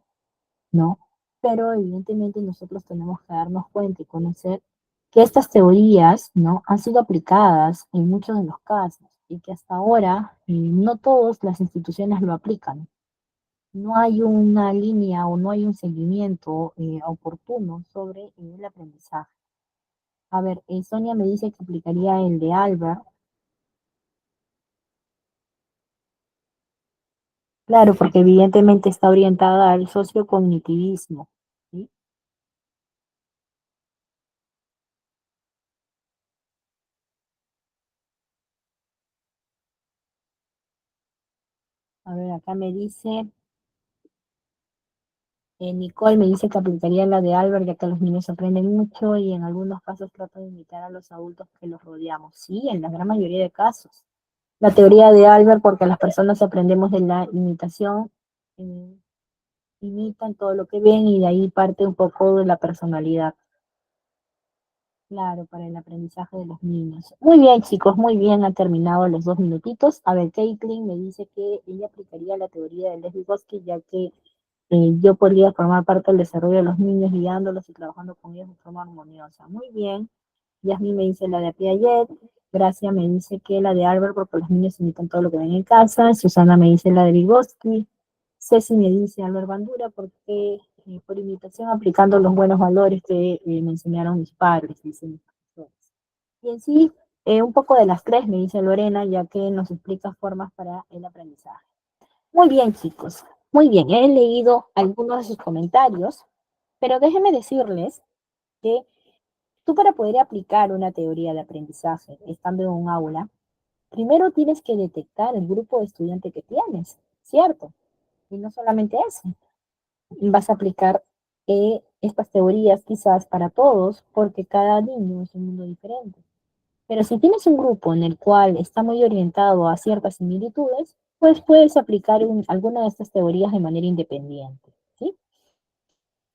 ¿no? Pero evidentemente nosotros tenemos que darnos cuenta y conocer que estas teorías, ¿no? Han sido aplicadas en muchos de los casos y que hasta ahora no todas las instituciones lo aplican. No hay una línea o no hay un seguimiento oportuno sobre el aprendizaje. A ver, Sonia me dice que aplicaría el de Albert. Claro, porque evidentemente está orientada al sociocognitivismo, ¿sí? A ver, acá me dice, Nicole me dice que aplicaría la de Albert, ya que los niños aprenden mucho y en algunos casos tratan de imitar a los adultos que los rodeamos. Sí, en la gran mayoría de casos. La teoría de Albert, porque las personas aprendemos de la imitación, eh, imitan todo lo que ven y de ahí parte un poco de la personalidad. Claro, para el aprendizaje de los niños. Muy bien, chicos, muy bien, han terminado los 2 minutitos. A ver, Caitlin me dice que ella aplicaría la teoría del Vygotsky, ya que yo podría formar parte del desarrollo de los niños, guiándolos y trabajando con ellos de forma armoniosa. Muy bien. Yasmin me dice la de Piaget. Gracia me dice que la de Albert, porque los niños imitan todo lo que ven en casa. Susana me dice la de Vygotsky. Ceci me dice Albert Bandura, porque por imitación aplicando los buenos valores que me enseñaron mis padres, dicen mis profesores. Y en sí, un poco de las tres, me dice Lorena, ya que nos explica formas para el aprendizaje. Muy bien, chicos. Muy bien, he leído algunos de sus comentarios, pero déjenme decirles que tú para poder aplicar una teoría de aprendizaje estando en un aula, primero tienes que detectar el grupo de estudiantes que tienes, ¿cierto? Y no solamente eso, vas a aplicar estas teorías quizás para todos, porque cada niño es un mundo diferente. Pero si tienes un grupo en el cual está muy orientado a ciertas similitudes, pues puedes aplicar alguna de estas teorías de manera independiente, ¿sí?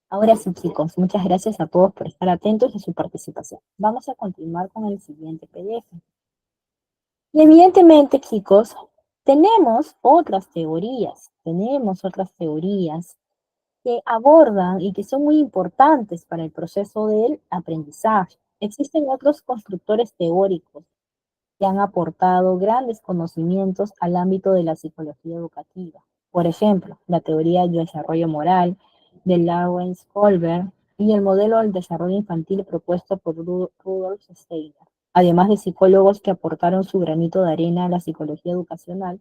Ahora sí, chicos, muchas gracias a todos por estar atentos y su participación. Vamos a continuar con el siguiente PDF. Y evidentemente, chicos, tenemos otras teorías que abordan y que son muy importantes para el proceso del aprendizaje. Existen otros constructores teóricos que han aportado grandes conocimientos al ámbito de la psicología educativa. Por ejemplo, la teoría del desarrollo moral de Lawrence Kohlberg y el modelo del desarrollo infantil propuesto por Rudolf Steiner, además de psicólogos que aportaron su granito de arena a la psicología educacional,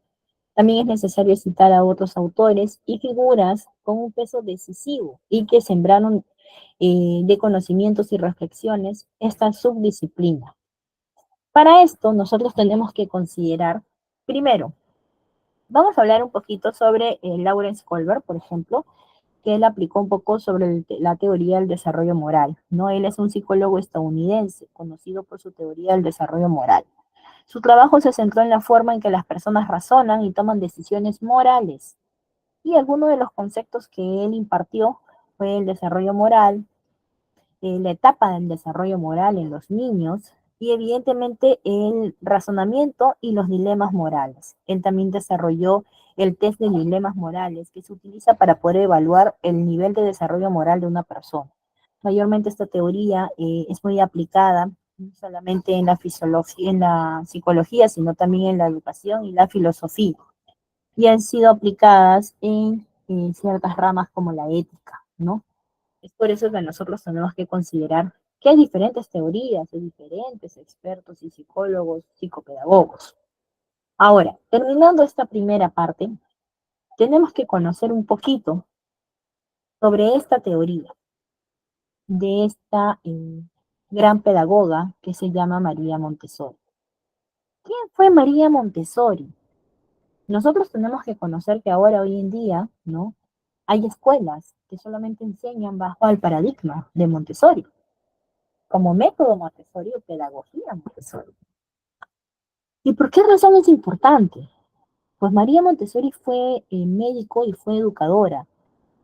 También es necesario citar a otros autores y figuras con un peso decisivo y que sembraron de conocimientos y reflexiones esta subdisciplina. Para esto, nosotros tenemos que considerar, primero, vamos a hablar un poquito sobre Lawrence Kohlberg, por ejemplo, que él aplicó un poco sobre la teoría del desarrollo moral, ¿no? Él es un psicólogo estadounidense, conocido por su teoría del desarrollo moral. Su trabajo se centró en la forma en que las personas razonan y toman decisiones morales. Y algunos de los conceptos que él impartió fue el desarrollo moral, la etapa del desarrollo moral en los niños y evidentemente el razonamiento y los dilemas morales. Él también desarrolló el test de dilemas morales que se utiliza para poder evaluar el nivel de desarrollo moral de una persona. Mayormente esta teoría es muy aplicada no solamente en la fisiología, en la psicología, sino también en la educación y la filosofía. Y han sido aplicadas en ciertas ramas como la ética, ¿no? Es por eso que nosotros tenemos que considerar que hay diferentes teorías, hay diferentes expertos y psicólogos, psicopedagogos. Ahora, terminando esta primera parte, tenemos que conocer un poquito sobre esta teoría de esta gran pedagoga que se llama María Montessori. ¿Quién fue María Montessori? Nosotros tenemos que conocer que ahora, hoy en día, ¿no? Hay escuelas que solamente enseñan bajo el paradigma de Montessori, como método Montessori o pedagogía Montessori. ¿Y por qué razón es importante? Pues María Montessori fue médico y fue educadora,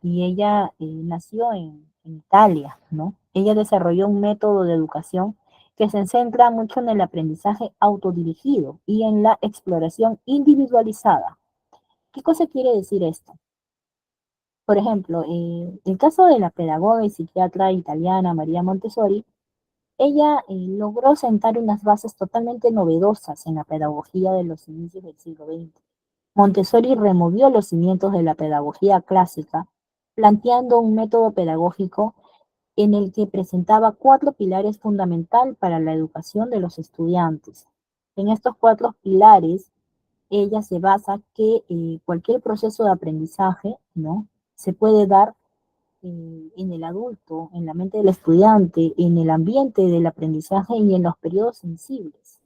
y ella nació en Italia, ¿no? Ella desarrolló un método de educación que se centra mucho en el aprendizaje autodirigido y en la exploración individualizada. ¿Qué cosa quiere decir esto? Por ejemplo, el caso de la pedagoga y psiquiatra italiana María Montessori, ella logró sentar unas bases totalmente novedosas en la pedagogía de los inicios del siglo XX. Montessori removió los cimientos de la pedagogía clásica, planteando un método pedagógico en el que presentaba cuatro pilares fundamentales para la educación de los estudiantes. En estos cuatro pilares, ella se basa que cualquier proceso de aprendizaje, ¿no? Se puede dar en el adulto, en la mente del estudiante, en el ambiente del aprendizaje y en los periodos sensibles,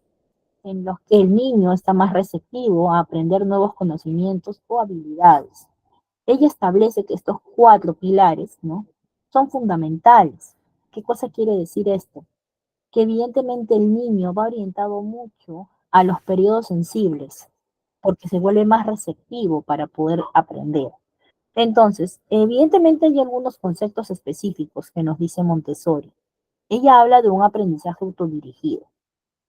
en los que el niño está más receptivo a aprender nuevos conocimientos o habilidades. Ella establece que estos cuatro pilares, ¿no? Son fundamentales. ¿Qué cosa quiere decir esto? Que evidentemente el niño va orientado mucho a los periodos sensibles, porque se vuelve más receptivo para poder aprender. Entonces, evidentemente hay algunos conceptos específicos que nos dice Montessori. Ella habla de un aprendizaje autodirigido.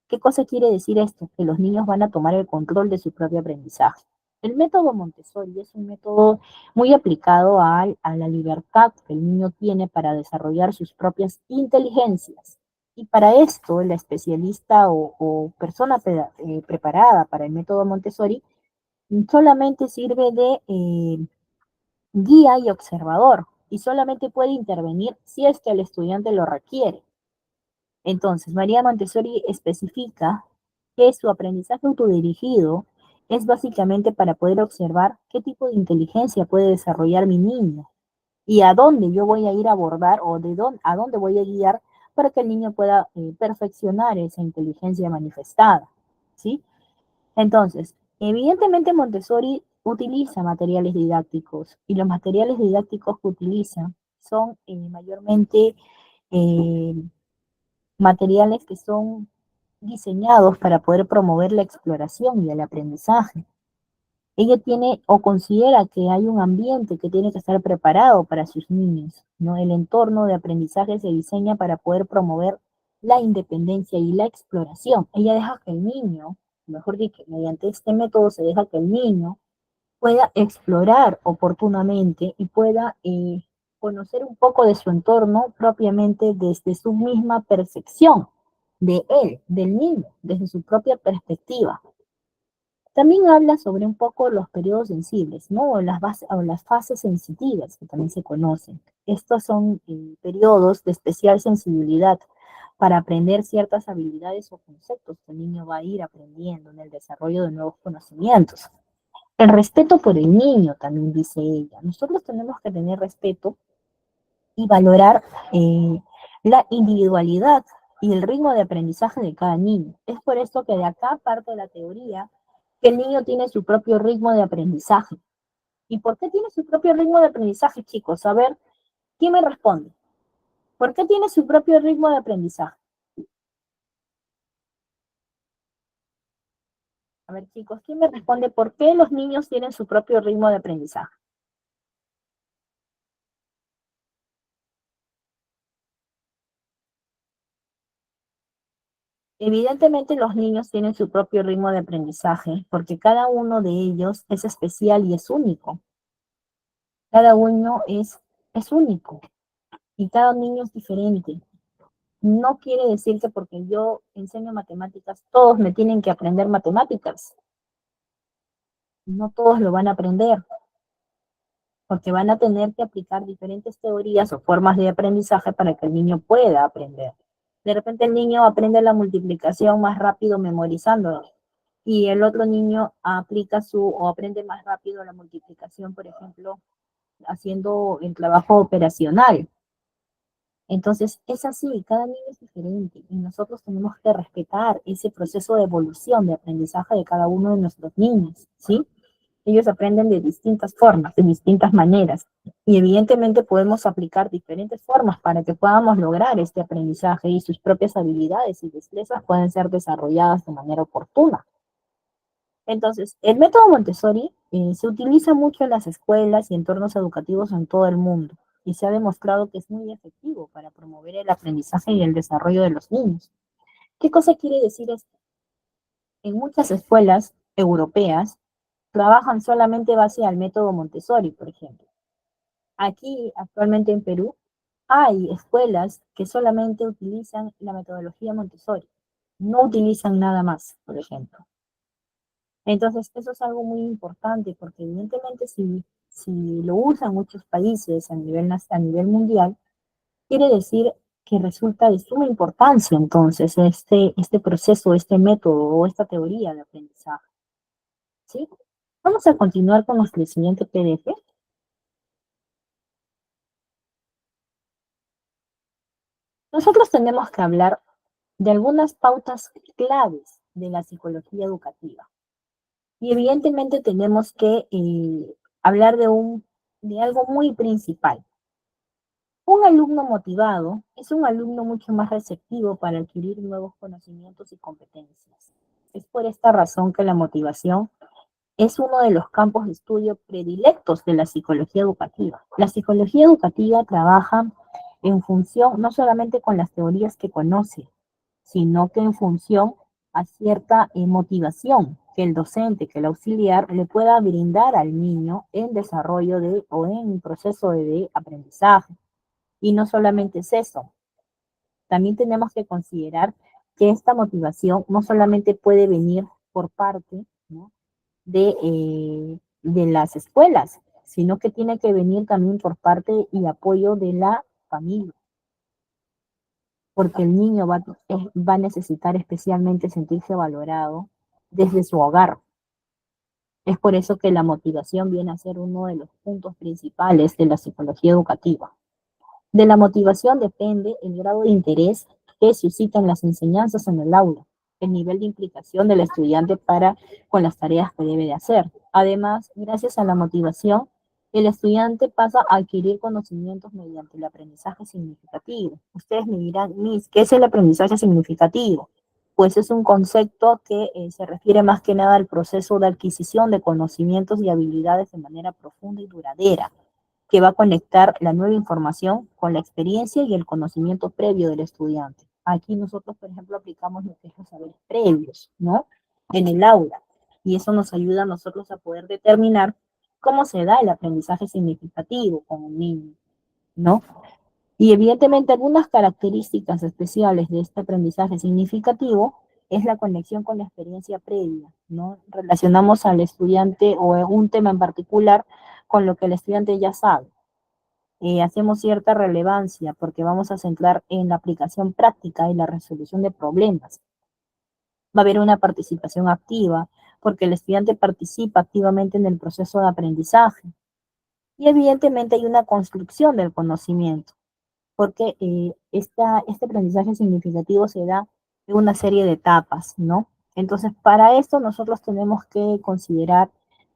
¿Qué cosa quiere decir esto? Que los niños van a tomar el control de su propio aprendizaje. El método Montessori es un método muy aplicado a la libertad que el niño tiene para desarrollar sus propias inteligencias. Y para esto, la especialista o persona preparada para el método Montessori solamente sirve de guía y observador, y solamente puede intervenir si es que el estudiante lo requiere. Entonces, María Montessori especifica que su aprendizaje autodirigido es básicamente para poder observar qué tipo de inteligencia puede desarrollar mi niño y a dónde yo voy a ir a abordar o a dónde voy a guiar para que el niño pueda perfeccionar esa inteligencia manifestada, ¿sí? Entonces, evidentemente Montessori utiliza materiales didácticos y los materiales didácticos que utiliza son mayormente eh, materiales que son diseñados para poder promover la exploración y el aprendizaje. Ella tiene o considera que hay un ambiente que tiene que estar preparado para sus niños, ¿no? El entorno de aprendizaje se diseña para poder promover la independencia y la exploración. Ella deja que el niño, mejor dicho, mediante este método se deja que el niño pueda explorar oportunamente y pueda conocer un poco de su entorno propiamente desde su misma percepción de él, del niño, desde su propia perspectiva. También habla sobre un poco los periodos sensibles, ¿no? O las fases sensitivas, que también se conocen. Estos son periodos de especial sensibilidad para aprender ciertas habilidades o conceptos que el niño va a ir aprendiendo en el desarrollo de nuevos conocimientos. El respeto por el niño, también dice ella. Nosotros tenemos que tener respeto y valorar la individualidad y el ritmo de aprendizaje de cada niño. Es por esto que de acá parte la teoría que el niño tiene su propio ritmo de aprendizaje. ¿Y por qué tiene su propio ritmo de aprendizaje, chicos? A ver, ¿quién me responde? ¿Por qué tiene su propio ritmo de aprendizaje? A ver, chicos, ¿quién me responde por qué los niños tienen su propio ritmo de aprendizaje? Evidentemente los niños tienen su propio ritmo de aprendizaje porque cada uno de ellos es especial y es único. Cada uno es único y cada niño es diferente. No quiere decir que porque yo enseño matemáticas, todos me tienen que aprender matemáticas. No todos lo van a aprender porque van a tener que aplicar diferentes teorías o formas de aprendizaje para que el niño pueda aprender. De repente el niño aprende la multiplicación más rápido memorizando y el otro niño aplica o aprende más rápido la multiplicación, por ejemplo, haciendo el trabajo operacional. Entonces, es así, cada niño es diferente y nosotros tenemos que respetar ese proceso de evolución, de aprendizaje de cada uno de nuestros niños, ¿sí? Ellos aprenden de distintas formas, de distintas maneras y evidentemente podemos aplicar diferentes formas para que podamos lograr este aprendizaje y sus propias habilidades y destrezas pueden ser desarrolladas de manera oportuna. Entonces, el método Montessori se utiliza mucho en las escuelas y entornos educativos en todo el mundo y se ha demostrado que es muy efectivo para promover el aprendizaje y el desarrollo de los niños. ¿Qué cosa quiere decir esto? En muchas escuelas europeas trabajan solamente base al método Montessori, por ejemplo. Aquí, actualmente en Perú, hay escuelas que solamente utilizan la metodología Montessori, no utilizan nada más, por ejemplo. Entonces, eso es algo muy importante porque evidentemente si lo usan muchos países a nivel mundial, quiere decir que resulta de suma importancia entonces este proceso, este método o esta teoría de aprendizaje. ¿Sí? Vamos a continuar con nuestro siguiente PDF. Nosotros tenemos que hablar de algunas pautas claves de la psicología educativa. Y evidentemente tenemos que hablar de algo muy principal. Un alumno motivado es un alumno mucho más receptivo para adquirir nuevos conocimientos y competencias. Es por esta razón que la motivación es uno de los campos de estudio predilectos de la psicología educativa. La psicología educativa trabaja en función no solamente con las teorías que conoce, sino que en función a cierta motivación que el docente, que el auxiliar le pueda brindar al niño en desarrollo o en proceso de aprendizaje. Y no solamente es eso, también tenemos que considerar que esta motivación no solamente puede venir por parte, ¿no?, de las escuelas, sino que tiene que venir también por parte y apoyo de la familia, porque el niño va a necesitar especialmente sentirse valorado desde su hogar. Es por eso que la motivación viene a ser uno de los puntos principales de la psicología educativa. De la motivación depende el grado de interés que suscitan las enseñanzas en el aula, el nivel de implicación del estudiante con las tareas que debe de hacer. Además, gracias a la motivación, el estudiante pasa a adquirir conocimientos mediante el aprendizaje significativo. Ustedes me dirán, Miss, ¿qué es el aprendizaje significativo? Pues es un concepto que se refiere más que nada al proceso de adquisición de conocimientos y habilidades de manera profunda y duradera que va a conectar la nueva información con la experiencia y el conocimiento previo del estudiante. Aquí nosotros, por ejemplo, aplicamos lo que es los saberes previos, ¿no? En el aula. Y eso nos ayuda a nosotros a poder determinar cómo se da el aprendizaje significativo con un niño, ¿no? Y evidentemente algunas características especiales de este aprendizaje significativo es la conexión con la experiencia previa, ¿no? Relacionamos al estudiante o un tema en particular con lo que el estudiante ya sabe. Hacemos cierta relevancia porque vamos a centrar en la aplicación práctica y la resolución de problemas. Va a haber una participación activa, porque el estudiante participa activamente en el proceso de aprendizaje. Y evidentemente hay una construcción del conocimiento, porque este aprendizaje significativo se da en una serie de etapas, ¿no? Entonces, para esto nosotros tenemos que considerar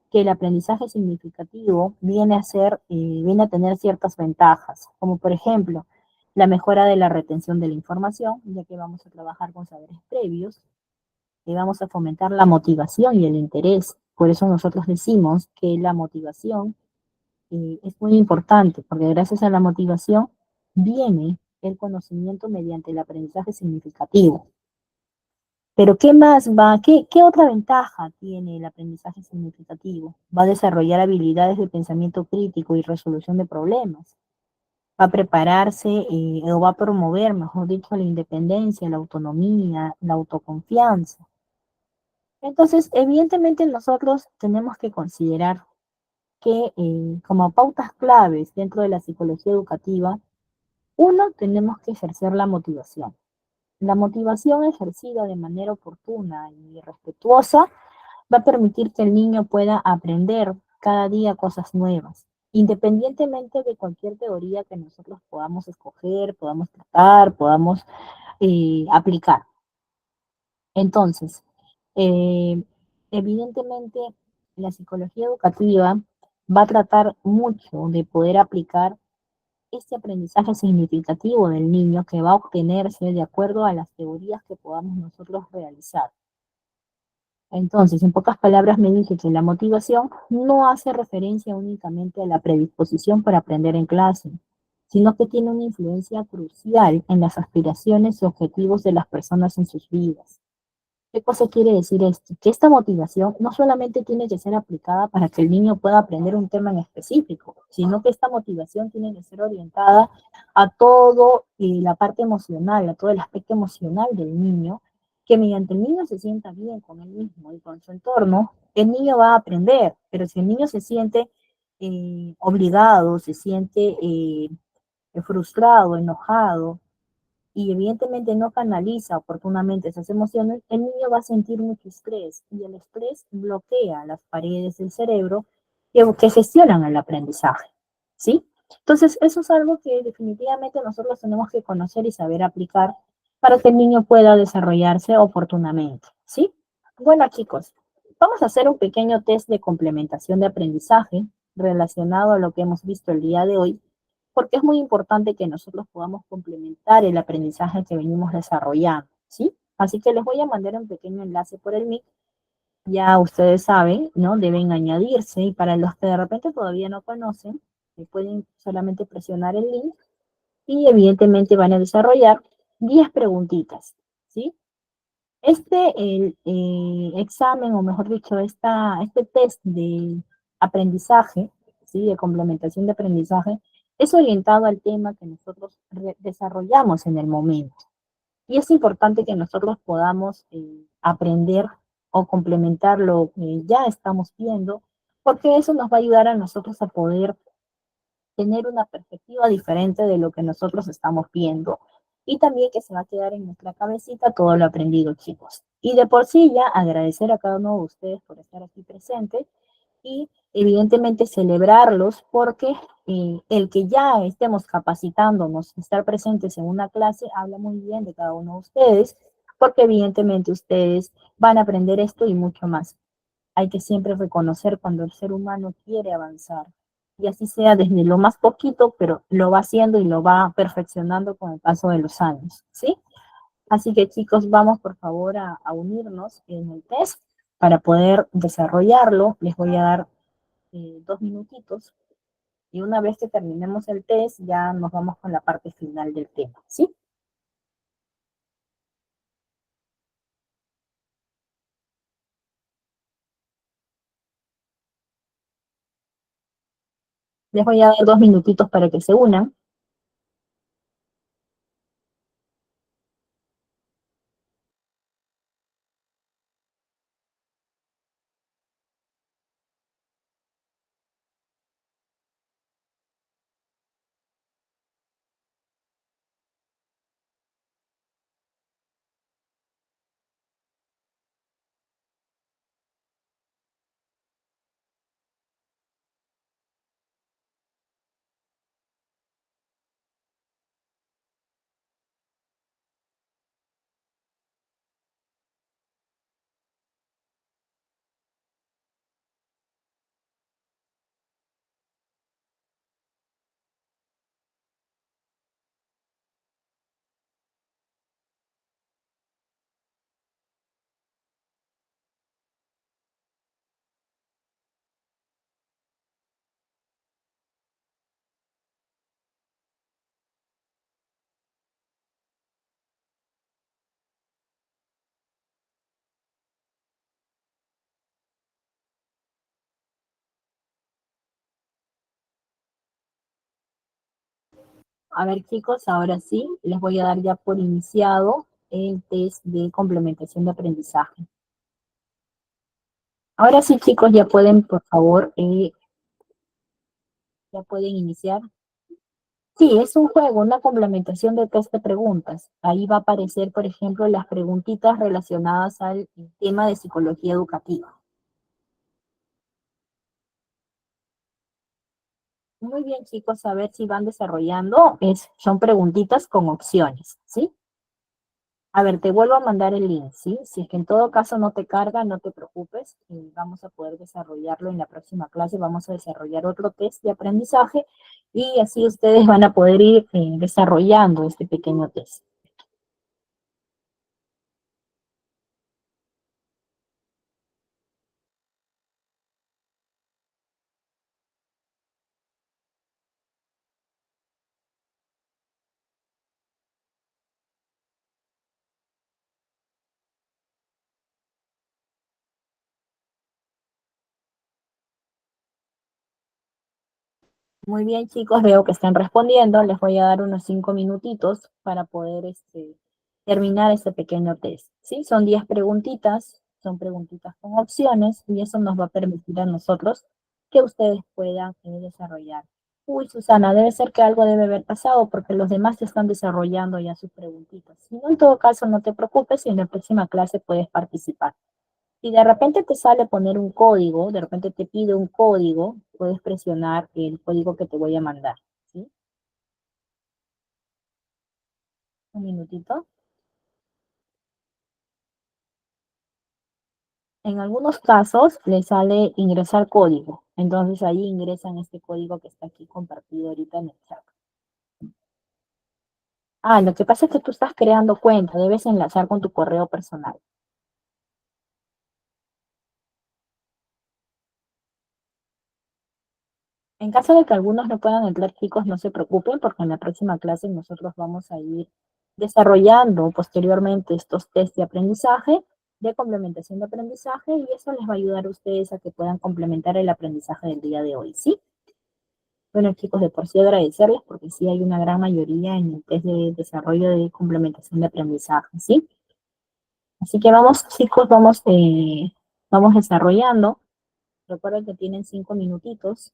que el aprendizaje significativo viene a tener ciertas ventajas, como por ejemplo, la mejora de la retención de la información, ya que vamos a trabajar con saberes previos, y vamos a fomentar la motivación y el interés. Por eso nosotros decimos que la motivación es muy importante, porque gracias a la motivación viene el conocimiento mediante el aprendizaje significativo. Pero ¿qué más qué otra ventaja tiene el aprendizaje significativo? Va a desarrollar habilidades de pensamiento crítico y resolución de problemas. Va a prepararse o va a promover, mejor dicho, la independencia, la autonomía, la autoconfianza. Entonces, evidentemente nosotros tenemos que considerar que como pautas claves dentro de la psicología educativa, uno, tenemos que ejercer la motivación. La motivación ejercida de manera oportuna y respetuosa va a permitir que el niño pueda aprender cada día cosas nuevas, independientemente de cualquier teoría que nosotros podamos escoger, podamos tratar, podamos aplicar. Entonces, eh, evidentemente, la psicología educativa va a tratar mucho de poder aplicar este aprendizaje significativo del niño que va a obtenerse de acuerdo a las teorías que podamos nosotros realizar. Entonces, en pocas palabras, me dije que la motivación no hace referencia únicamente a la predisposición para aprender en clase, sino que tiene una influencia crucial en las aspiraciones y objetivos de las personas en sus vidas. ¿Qué cosa quiere decir esto? Que esta motivación no solamente tiene que ser aplicada para que el niño pueda aprender un tema en específico, sino que esta motivación tiene que ser orientada a todo la parte emocional, a todo el aspecto emocional del niño, que mediante el niño se sienta bien con él mismo y con su entorno, el niño va a aprender, pero si el niño se siente obligado, se siente frustrado, enojado, y evidentemente no canaliza oportunamente esas emociones, el niño va a sentir mucho estrés y el estrés bloquea las paredes del cerebro que gestionan el aprendizaje, ¿sí? Entonces, eso es algo que definitivamente nosotros tenemos que conocer y saber aplicar para que el niño pueda desarrollarse oportunamente, ¿sí? Bueno, chicos, vamos a hacer un pequeño test de complementación de aprendizaje relacionado a lo que hemos visto el día de hoy, porque es muy importante que nosotros podamos complementar el aprendizaje que venimos desarrollando, ¿sí? Así que les voy a mandar un pequeño enlace por el Meet. Ya ustedes saben, ¿no? Deben añadirse y para los que de repente todavía no conocen, pueden solamente presionar el link y evidentemente van a desarrollar 10 preguntitas, ¿sí? Examen, o mejor dicho, este test de aprendizaje, ¿sí? De complementación de aprendizaje, es orientado al tema que nosotros desarrollamos en el momento. Y es importante que nosotros podamos aprender o complementar lo que ya estamos viendo, porque eso nos va a ayudar a nosotros a poder tener una perspectiva diferente de lo que nosotros estamos viendo y también que se va a quedar en nuestra cabecita todo lo aprendido, chicos. Y de por sí ya agradecer a cada uno de ustedes por estar aquí presente y evidentemente celebrarlos porque el que ya estemos capacitándonos, estar presentes en una clase, habla muy bien de cada uno de ustedes, porque evidentemente ustedes van a aprender esto y mucho más. Hay que siempre reconocer cuando el ser humano quiere avanzar. Y así sea desde lo más poquito, pero lo va haciendo y lo va perfeccionando con el paso de los años, ¿sí? Así que chicos, vamos por favor a unirnos en el test para poder desarrollarlo. Les voy a dar 2 minutitos y una vez que terminemos el test ya nos vamos con la parte final del tema, ¿sí? Les voy a dar 2 minutitos para que se unan. A ver, chicos, ahora sí, les voy a dar ya por iniciado el test de complementación de aprendizaje. Ahora sí, chicos, ya pueden, por favor, ya pueden iniciar. Sí, es un juego, una complementación de test de preguntas. Ahí va a aparecer, por ejemplo, las preguntitas relacionadas al tema de psicología educativa. Muy bien, chicos, a ver si van desarrollando. Son preguntitas con opciones, ¿sí? A ver, te vuelvo a mandar el link, ¿sí? Si es que en todo caso no te carga, no te preocupes. Vamos a poder desarrollarlo en la próxima clase. Vamos a desarrollar otro test de aprendizaje y así ustedes van a poder ir desarrollando este pequeño test. Muy bien, chicos, veo que están respondiendo. Les voy a dar unos 5 minutitos para poder terminar este pequeño test. ¿Sí? Son 10 preguntitas, son preguntitas con opciones y eso nos va a permitir a nosotros que ustedes puedan desarrollar. Uy, Susana, debe ser que algo debe haber pasado porque los demás te están desarrollando ya sus preguntitas. Si no, en todo caso, no te preocupes y en la próxima clase puedes participar. Si de repente te sale poner un código, de repente te pide un código, puedes presionar el código que te voy a mandar, ¿sí? Un minutito. En algunos casos le sale ingresar código. Entonces ahí ingresan este código que está aquí compartido ahorita en el chat. Ah, lo que pasa es que tú estás creando cuenta, debes enlazar con tu correo personal. En caso de que algunos no puedan entrar, chicos, no se preocupen porque en la próxima clase nosotros vamos a ir desarrollando posteriormente estos test de aprendizaje, de complementación de aprendizaje, y eso les va a ayudar a ustedes a que puedan complementar el aprendizaje del día de hoy, ¿sí? Bueno, chicos, de por sí agradecerles porque sí hay una gran mayoría en el test de desarrollo de complementación de aprendizaje, ¿sí? Así que vamos, chicos, vamos desarrollando. Recuerden que tienen 5 minutitos.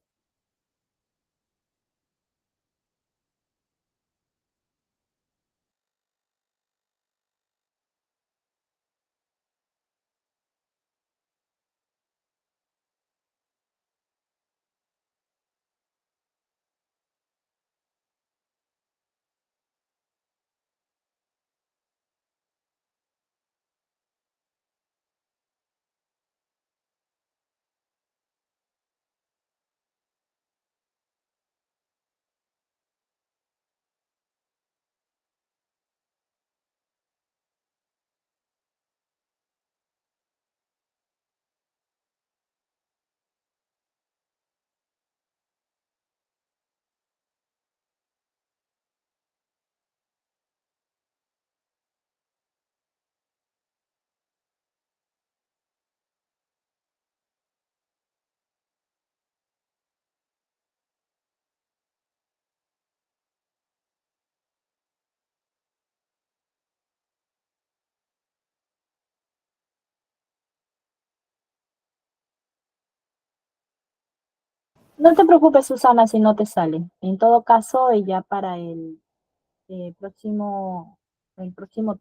No te preocupes, Susana, si no te sale. En todo caso, ya para el próximo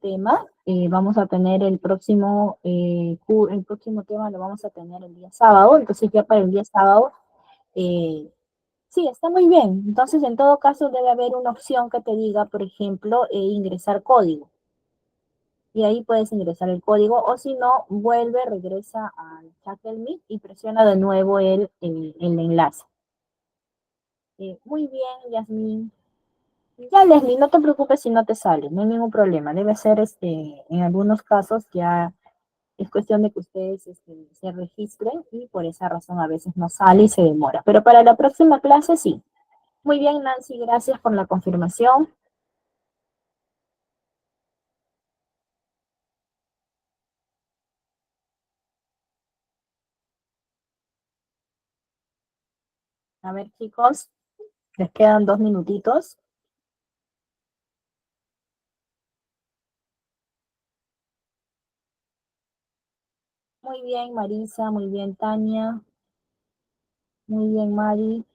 tema, vamos a tener el próximo tema lo vamos a tener el día sábado, entonces ya para el día sábado, eh, sí, está muy bien. Entonces, en todo caso, debe haber una opción que te diga, por ejemplo, ingresar código. Y ahí puedes ingresar el código, o si no, regresa al chat del Meet y presiona de nuevo el enlace. Muy bien, Yasmin. Ya, Leslie, no te preocupes si no te sale, no hay ningún problema. Debe ser, en algunos casos ya es cuestión de que ustedes se registren y por esa razón a veces no sale y se demora. Pero para la próxima clase sí. Muy bien, Nancy, gracias por la confirmación. A ver, chicos, les quedan 2 minutitos. Muy bien, Marisa, muy bien, Tania, muy bien, Mari.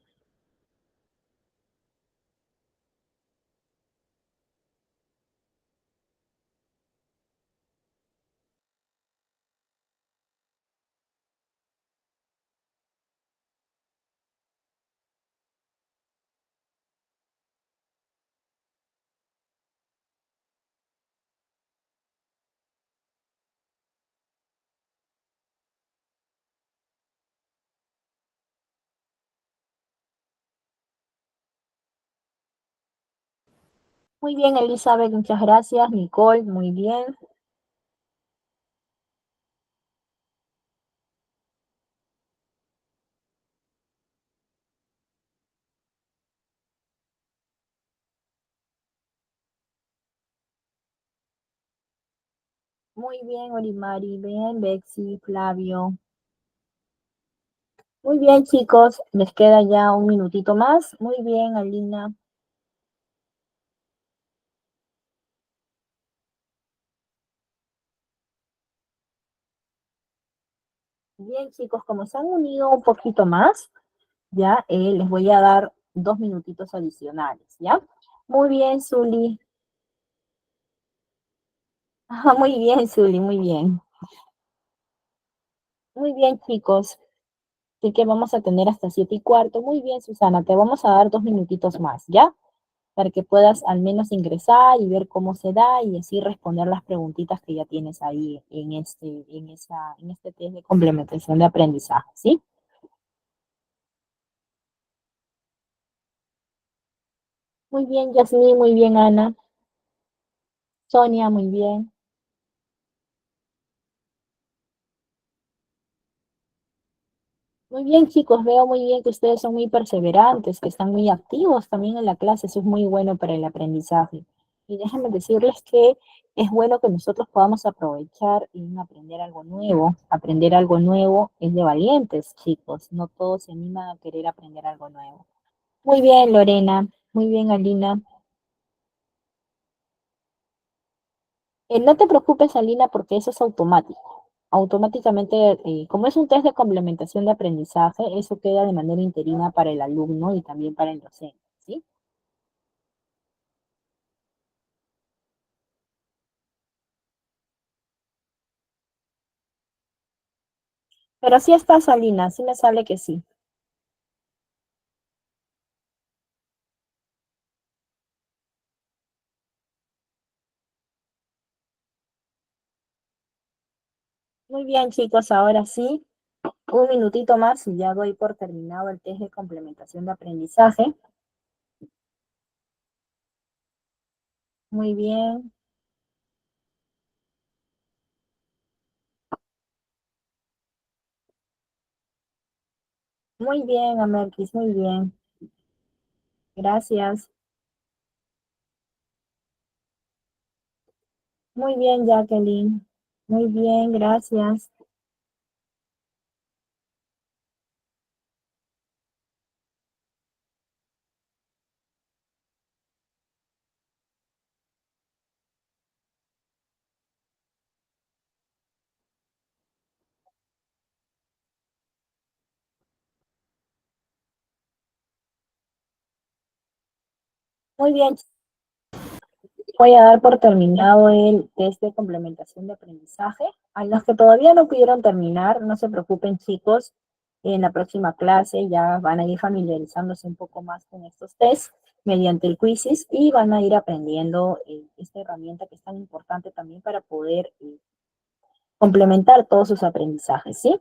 Muy bien, Elizabeth, muchas gracias. Nicole, muy bien. Muy bien, Olimari, bien, Betsy, Flavio. Muy bien, chicos, les queda ya un minutito más. Muy bien, Alina. Bien, chicos, como se han unido un poquito más, ya les voy a dar 2 minutitos adicionales, ¿ya? Muy bien, Zuli. Ajá, muy bien, Zuli, muy bien. Muy bien, chicos. Así que vamos a tener hasta 7:15. Muy bien, Susana, te vamos a dar 2 minutitos más, ¿ya? Para que puedas al menos ingresar y ver cómo se da y así responder las preguntitas que ya tienes ahí en este test de complementación de aprendizaje, ¿sí? Muy bien, Yasmín, muy bien, Ana. Sonia, muy bien. Muy bien, chicos, veo muy bien que ustedes son muy perseverantes, que están muy activos también en la clase, eso es muy bueno para el aprendizaje. Y déjenme decirles que es bueno que nosotros podamos aprovechar en aprender algo nuevo es de valientes, chicos, no todos se animan a querer aprender algo nuevo. Muy bien, Lorena, muy bien, Alina. No te preocupes, Alina, porque eso es automático. Automáticamente, como es un test de complementación de aprendizaje, eso queda de manera interina para el alumno y también para el docente, ¿sí? Pero sí estás, Alina, sí me sale que sí. Muy bien, chicos, ahora sí, un minutito más y ya doy por terminado el test de complementación de aprendizaje. Muy bien, muy bien, Amerkis, muy bien. Gracias. Muy bien, Jacqueline. Muy bien, gracias. Muy bien, voy a dar por terminado el test de complementación de aprendizaje. A los que todavía no pudieron terminar, no se preocupen, chicos. En la próxima clase ya van a ir familiarizándose un poco más con estos tests mediante el quizzes y van a ir aprendiendo esta herramienta que es tan importante también para poder complementar todos sus aprendizajes, ¿sí?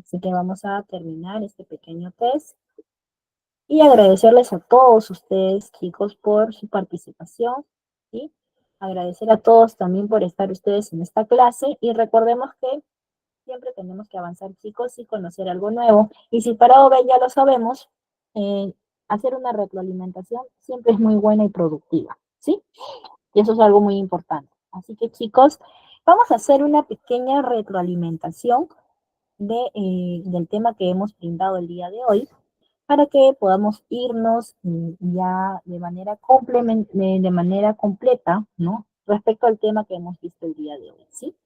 Así que vamos a terminar este pequeño test y agradecerles a todos ustedes, chicos, por su participación, ¿sí? Agradecer a todos también por estar ustedes en esta clase y recordemos que siempre tenemos que avanzar, chicos, y conocer algo nuevo. Y si para OVE ya lo sabemos, eh, hacer una retroalimentación siempre es muy buena y productiva, ¿sí? Y eso es algo muy importante. Así que, chicos, vamos a hacer una pequeña retroalimentación del tema que hemos brindado el día de hoy para que podamos irnos ya de manera completa, ¿no? Respecto al tema que hemos visto el día de hoy, ¿sí?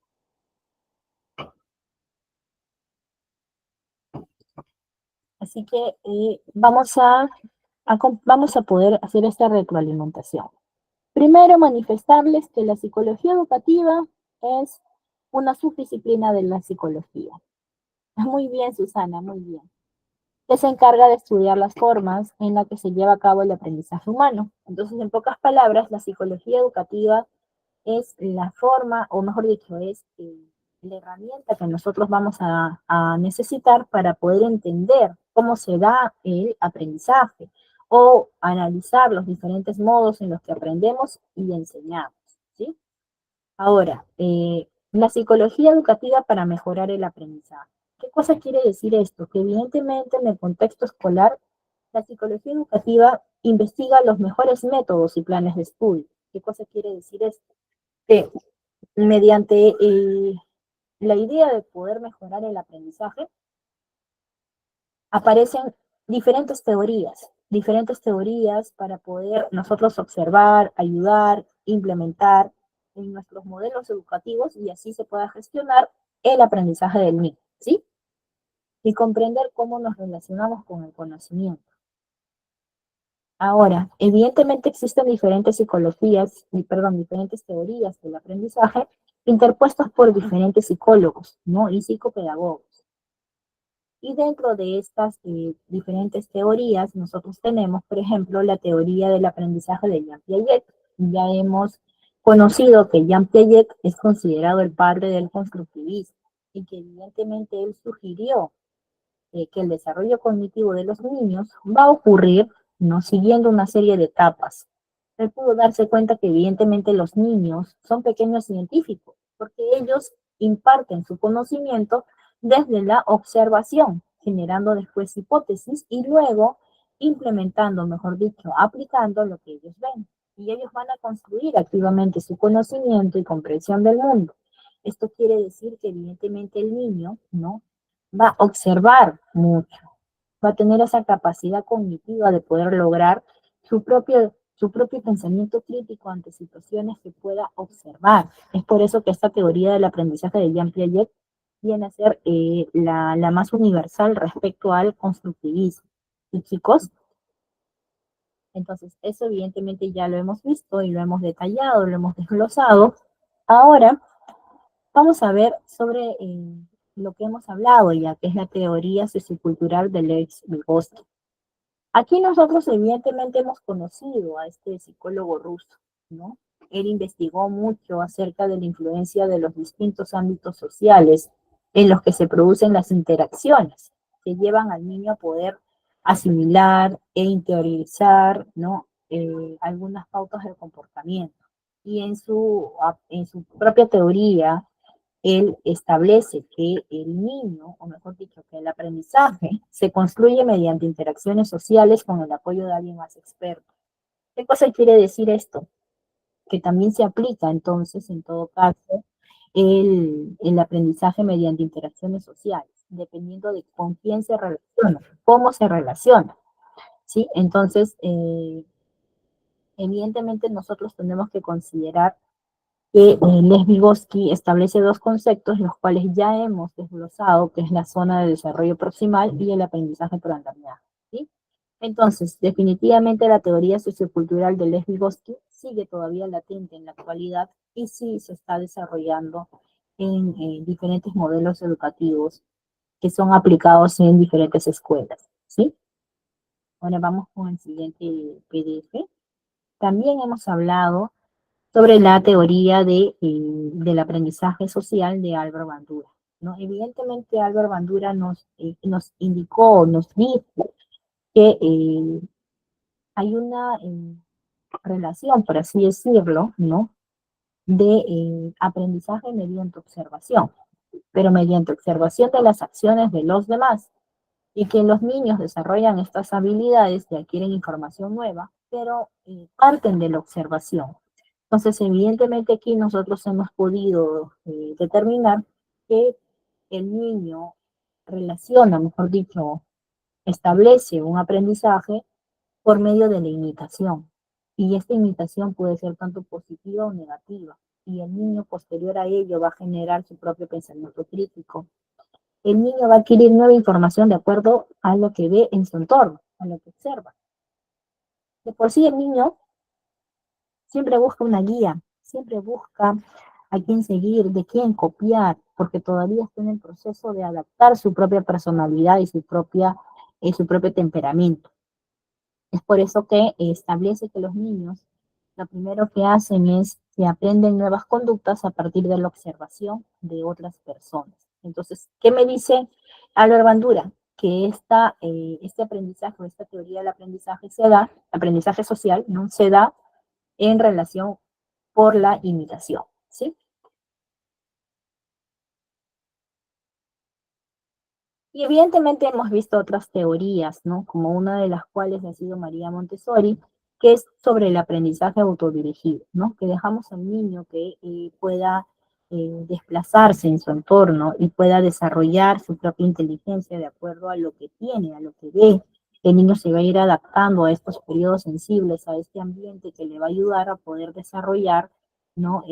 Así que vamos a poder hacer esta retroalimentación. Primero, manifestarles que la psicología educativa es una subdisciplina de la psicología. Muy bien, Susana, muy bien. Que se encarga de estudiar las formas en las que se lleva a cabo el aprendizaje humano. Entonces, en pocas palabras, la psicología educativa es la forma, o mejor dicho, es la herramienta que nosotros vamos a necesitar para poder entender cómo se da el aprendizaje o analizar los diferentes modos en los que aprendemos y enseñamos, ¿sí? Ahora, la psicología educativa para mejorar el aprendizaje. ¿Qué cosa quiere decir esto? Que evidentemente en el contexto escolar, la psicología educativa investiga los mejores métodos y planes de estudio. ¿Qué cosa quiere decir esto? Que mediante la idea de poder mejorar el aprendizaje, aparecen diferentes teorías para poder nosotros observar, ayudar, implementar en nuestros modelos educativos y así se pueda gestionar el aprendizaje del niño, ¿sí? Y comprender cómo nos relacionamos con el conocimiento. Ahora, evidentemente existen diferentes teorías del aprendizaje interpuestas por diferentes psicólogos, ¿no? Y psicopedagogos. Y dentro de estas diferentes teorías, nosotros tenemos, por ejemplo, la teoría del aprendizaje de Jean Piaget. Ya hemos conocido que Jean Piaget es considerado el padre del constructivismo y que evidentemente él sugirió que el desarrollo cognitivo de los niños va a ocurrir, ¿no? Siguiendo una serie de etapas. Él pudo darse cuenta que evidentemente los niños son pequeños científicos, porque ellos imparten su conocimiento desde la observación, generando después hipótesis y luego implementando, mejor dicho, aplicando lo que ellos ven. Y ellos van a construir activamente su conocimiento y comprensión del mundo. Esto quiere decir que evidentemente el niño, ¿no? Va a observar mucho, va a tener esa capacidad cognitiva de poder lograr su propio pensamiento crítico ante situaciones que pueda observar. Es por eso que esta teoría del aprendizaje de Jean Piaget viene a ser la más universal respecto al constructivismo. ¿Y chicos? Entonces, eso evidentemente ya lo hemos visto y lo hemos detallado, lo hemos desglosado. Ahora vamos a ver sobre lo que hemos hablado ya, que es la teoría sociocultural de Lex-Vygotsky. Aquí nosotros evidentemente hemos conocido a este psicólogo ruso, ¿no? Él investigó mucho acerca de la influencia de los distintos ámbitos sociales en los que se producen las interacciones que llevan al niño a poder asimilar e interiorizar, ¿no? Algunas pautas del comportamiento. Y en su propia teoría, él establece que el niño, o mejor dicho, que el aprendizaje se construye mediante interacciones sociales con el apoyo de alguien más experto. ¿Qué cosa quiere decir esto? Que también se aplica entonces, en todo caso, el aprendizaje mediante interacciones sociales, dependiendo de con quién se relaciona, cómo se relaciona. ¿Sí? Entonces, evidentemente nosotros tenemos que considerar que Les Vygotsky establece dos conceptos, los cuales ya hemos desglosado, que es la zona de desarrollo proximal y el aprendizaje por andamiaje, ¿sí? Entonces, definitivamente la teoría sociocultural de Les Vygotsky sigue todavía latente en la actualidad y sí se está desarrollando en diferentes modelos educativos que son aplicados en diferentes escuelas, ¿sí? Ahora vamos con el siguiente PDF. También hemos hablado sobre la teoría del aprendizaje social de Albert Bandura, ¿no? Evidentemente Albert Bandura nos indicó, nos dijo que hay una relación, por así decirlo, ¿no? De aprendizaje mediante observación, pero mediante observación de las acciones de los demás, y que los niños desarrollan estas habilidades y adquieren información nueva, pero parten de la observación. Entonces, evidentemente aquí nosotros hemos podido determinar que el niño relaciona, mejor dicho, establece un aprendizaje por medio de la imitación. Y esta imitación puede ser tanto positiva o negativa. Y el niño posterior a ello va a generar su propio pensamiento crítico. el niño va a adquirir nueva información de acuerdo a lo que ve en su entorno, a lo que observa. De por sí el niño siempre busca una guía, siempre busca a quién seguir, de quién copiar, porque todavía está en el proceso de adaptar su propia personalidad y su propio temperamento. Es por eso que establece que los niños lo primero que hacen es que aprenden nuevas conductas a partir de la observación de otras personas. Entonces, ¿qué me dice Albert Bandura? Que este aprendizaje o esta teoría del aprendizaje se da, aprendizaje social, ¿no? Se da en relación por la imitación, ¿sí? Y evidentemente hemos visto otras teorías, ¿no? Como una de las cuales ha sido María Montessori, que es sobre el aprendizaje autodirigido, ¿no? Que dejamos al niño que pueda desplazarse en su entorno y pueda desarrollar su propia inteligencia de acuerdo a lo que tiene, a lo que ve. El niño se va a ir adaptando a estos periodos sensibles, a este ambiente que le va a ayudar a poder desarrollar, ¿no?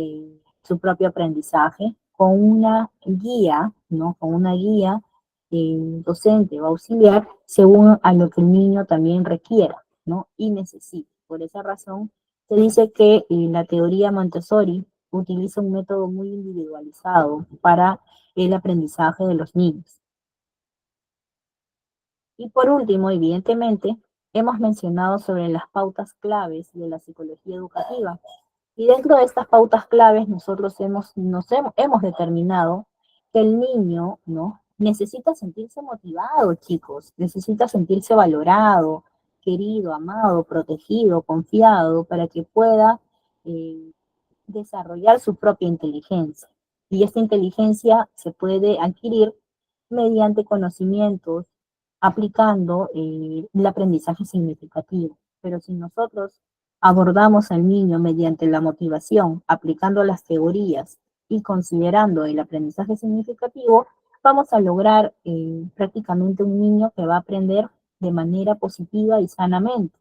Su propio aprendizaje con una guía, ¿no? Con una guía docente o auxiliar según a lo que el niño también requiera, ¿no? Y necesite. Por esa razón, se dice que la teoría Montessori utiliza un método muy individualizado para el aprendizaje de los niños. Y por último, evidentemente, hemos mencionado sobre las pautas claves de la psicología educativa. Y dentro de estas pautas claves, nosotros hemos determinado que el niño, ¿no? Necesita sentirse motivado, chicos, necesita sentirse valorado, querido, amado, protegido, confiado, para que pueda eh, desarrollar su propia inteligencia. Y esta inteligencia se puede adquirir mediante conocimientos, aplicando el aprendizaje significativo. Pero si nosotros abordamos al niño mediante la motivación, aplicando las teorías y considerando el aprendizaje significativo, vamos a lograr prácticamente un niño que va a aprender de manera positiva y sanamente,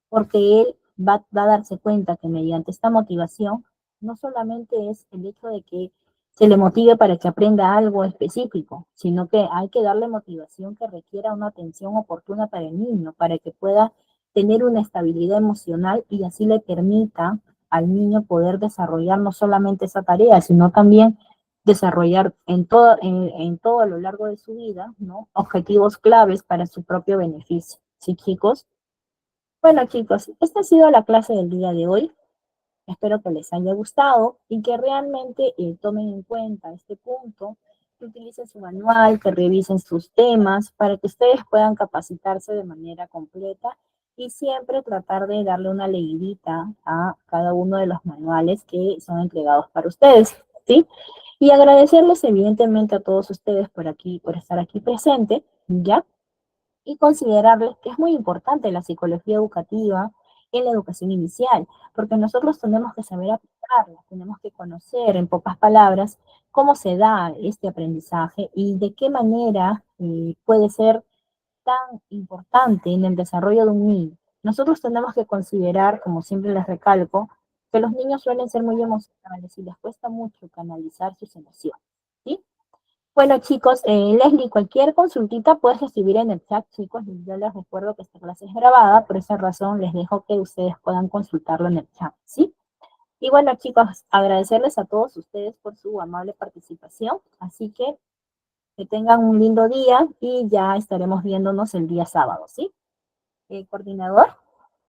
porque él va a darse cuenta que mediante esta motivación no solamente es el hecho de que se le motive para que aprenda algo específico, sino que hay que darle motivación que requiera una atención oportuna para el niño, para que pueda tener una estabilidad emocional y así le permita al niño poder desarrollar no solamente esa tarea, sino también desarrollar en todo a lo largo de su vida, ¿no? Objetivos claves para su propio beneficio. ¿Sí, chicos? Bueno, chicos, esta ha sido la clase del día de hoy. Espero que les haya gustado y que realmente tomen en cuenta este punto, que utilicen su manual, que revisen sus temas para que ustedes puedan capacitarse de manera completa y siempre tratar de darle una leidita a cada uno de los manuales que son entregados para ustedes, ¿sí? Y agradecerles evidentemente a todos ustedes por estar aquí presente, ¿ya? Y considerarles que es muy importante la psicología educativa en la educación inicial, porque nosotros tenemos que saber aplicarla, tenemos que conocer, en pocas palabras, cómo se da este aprendizaje y de qué manera puede ser tan importante en el desarrollo de un niño. Nosotros tenemos que considerar, como siempre les recalco, que los niños suelen ser muy emocionales y les cuesta mucho canalizar sus emociones, ¿sí? Bueno, chicos, Leslie, cualquier consultita puedes escribir en el chat, chicos. Yo les recuerdo que esta clase es grabada, por esa razón les dejo que ustedes puedan consultarlo en el chat, ¿sí? Y bueno, chicos, agradecerles a todos ustedes por su amable participación. Así que tengan un lindo día y ya estaremos viéndonos el día sábado, ¿sí? Coordinador.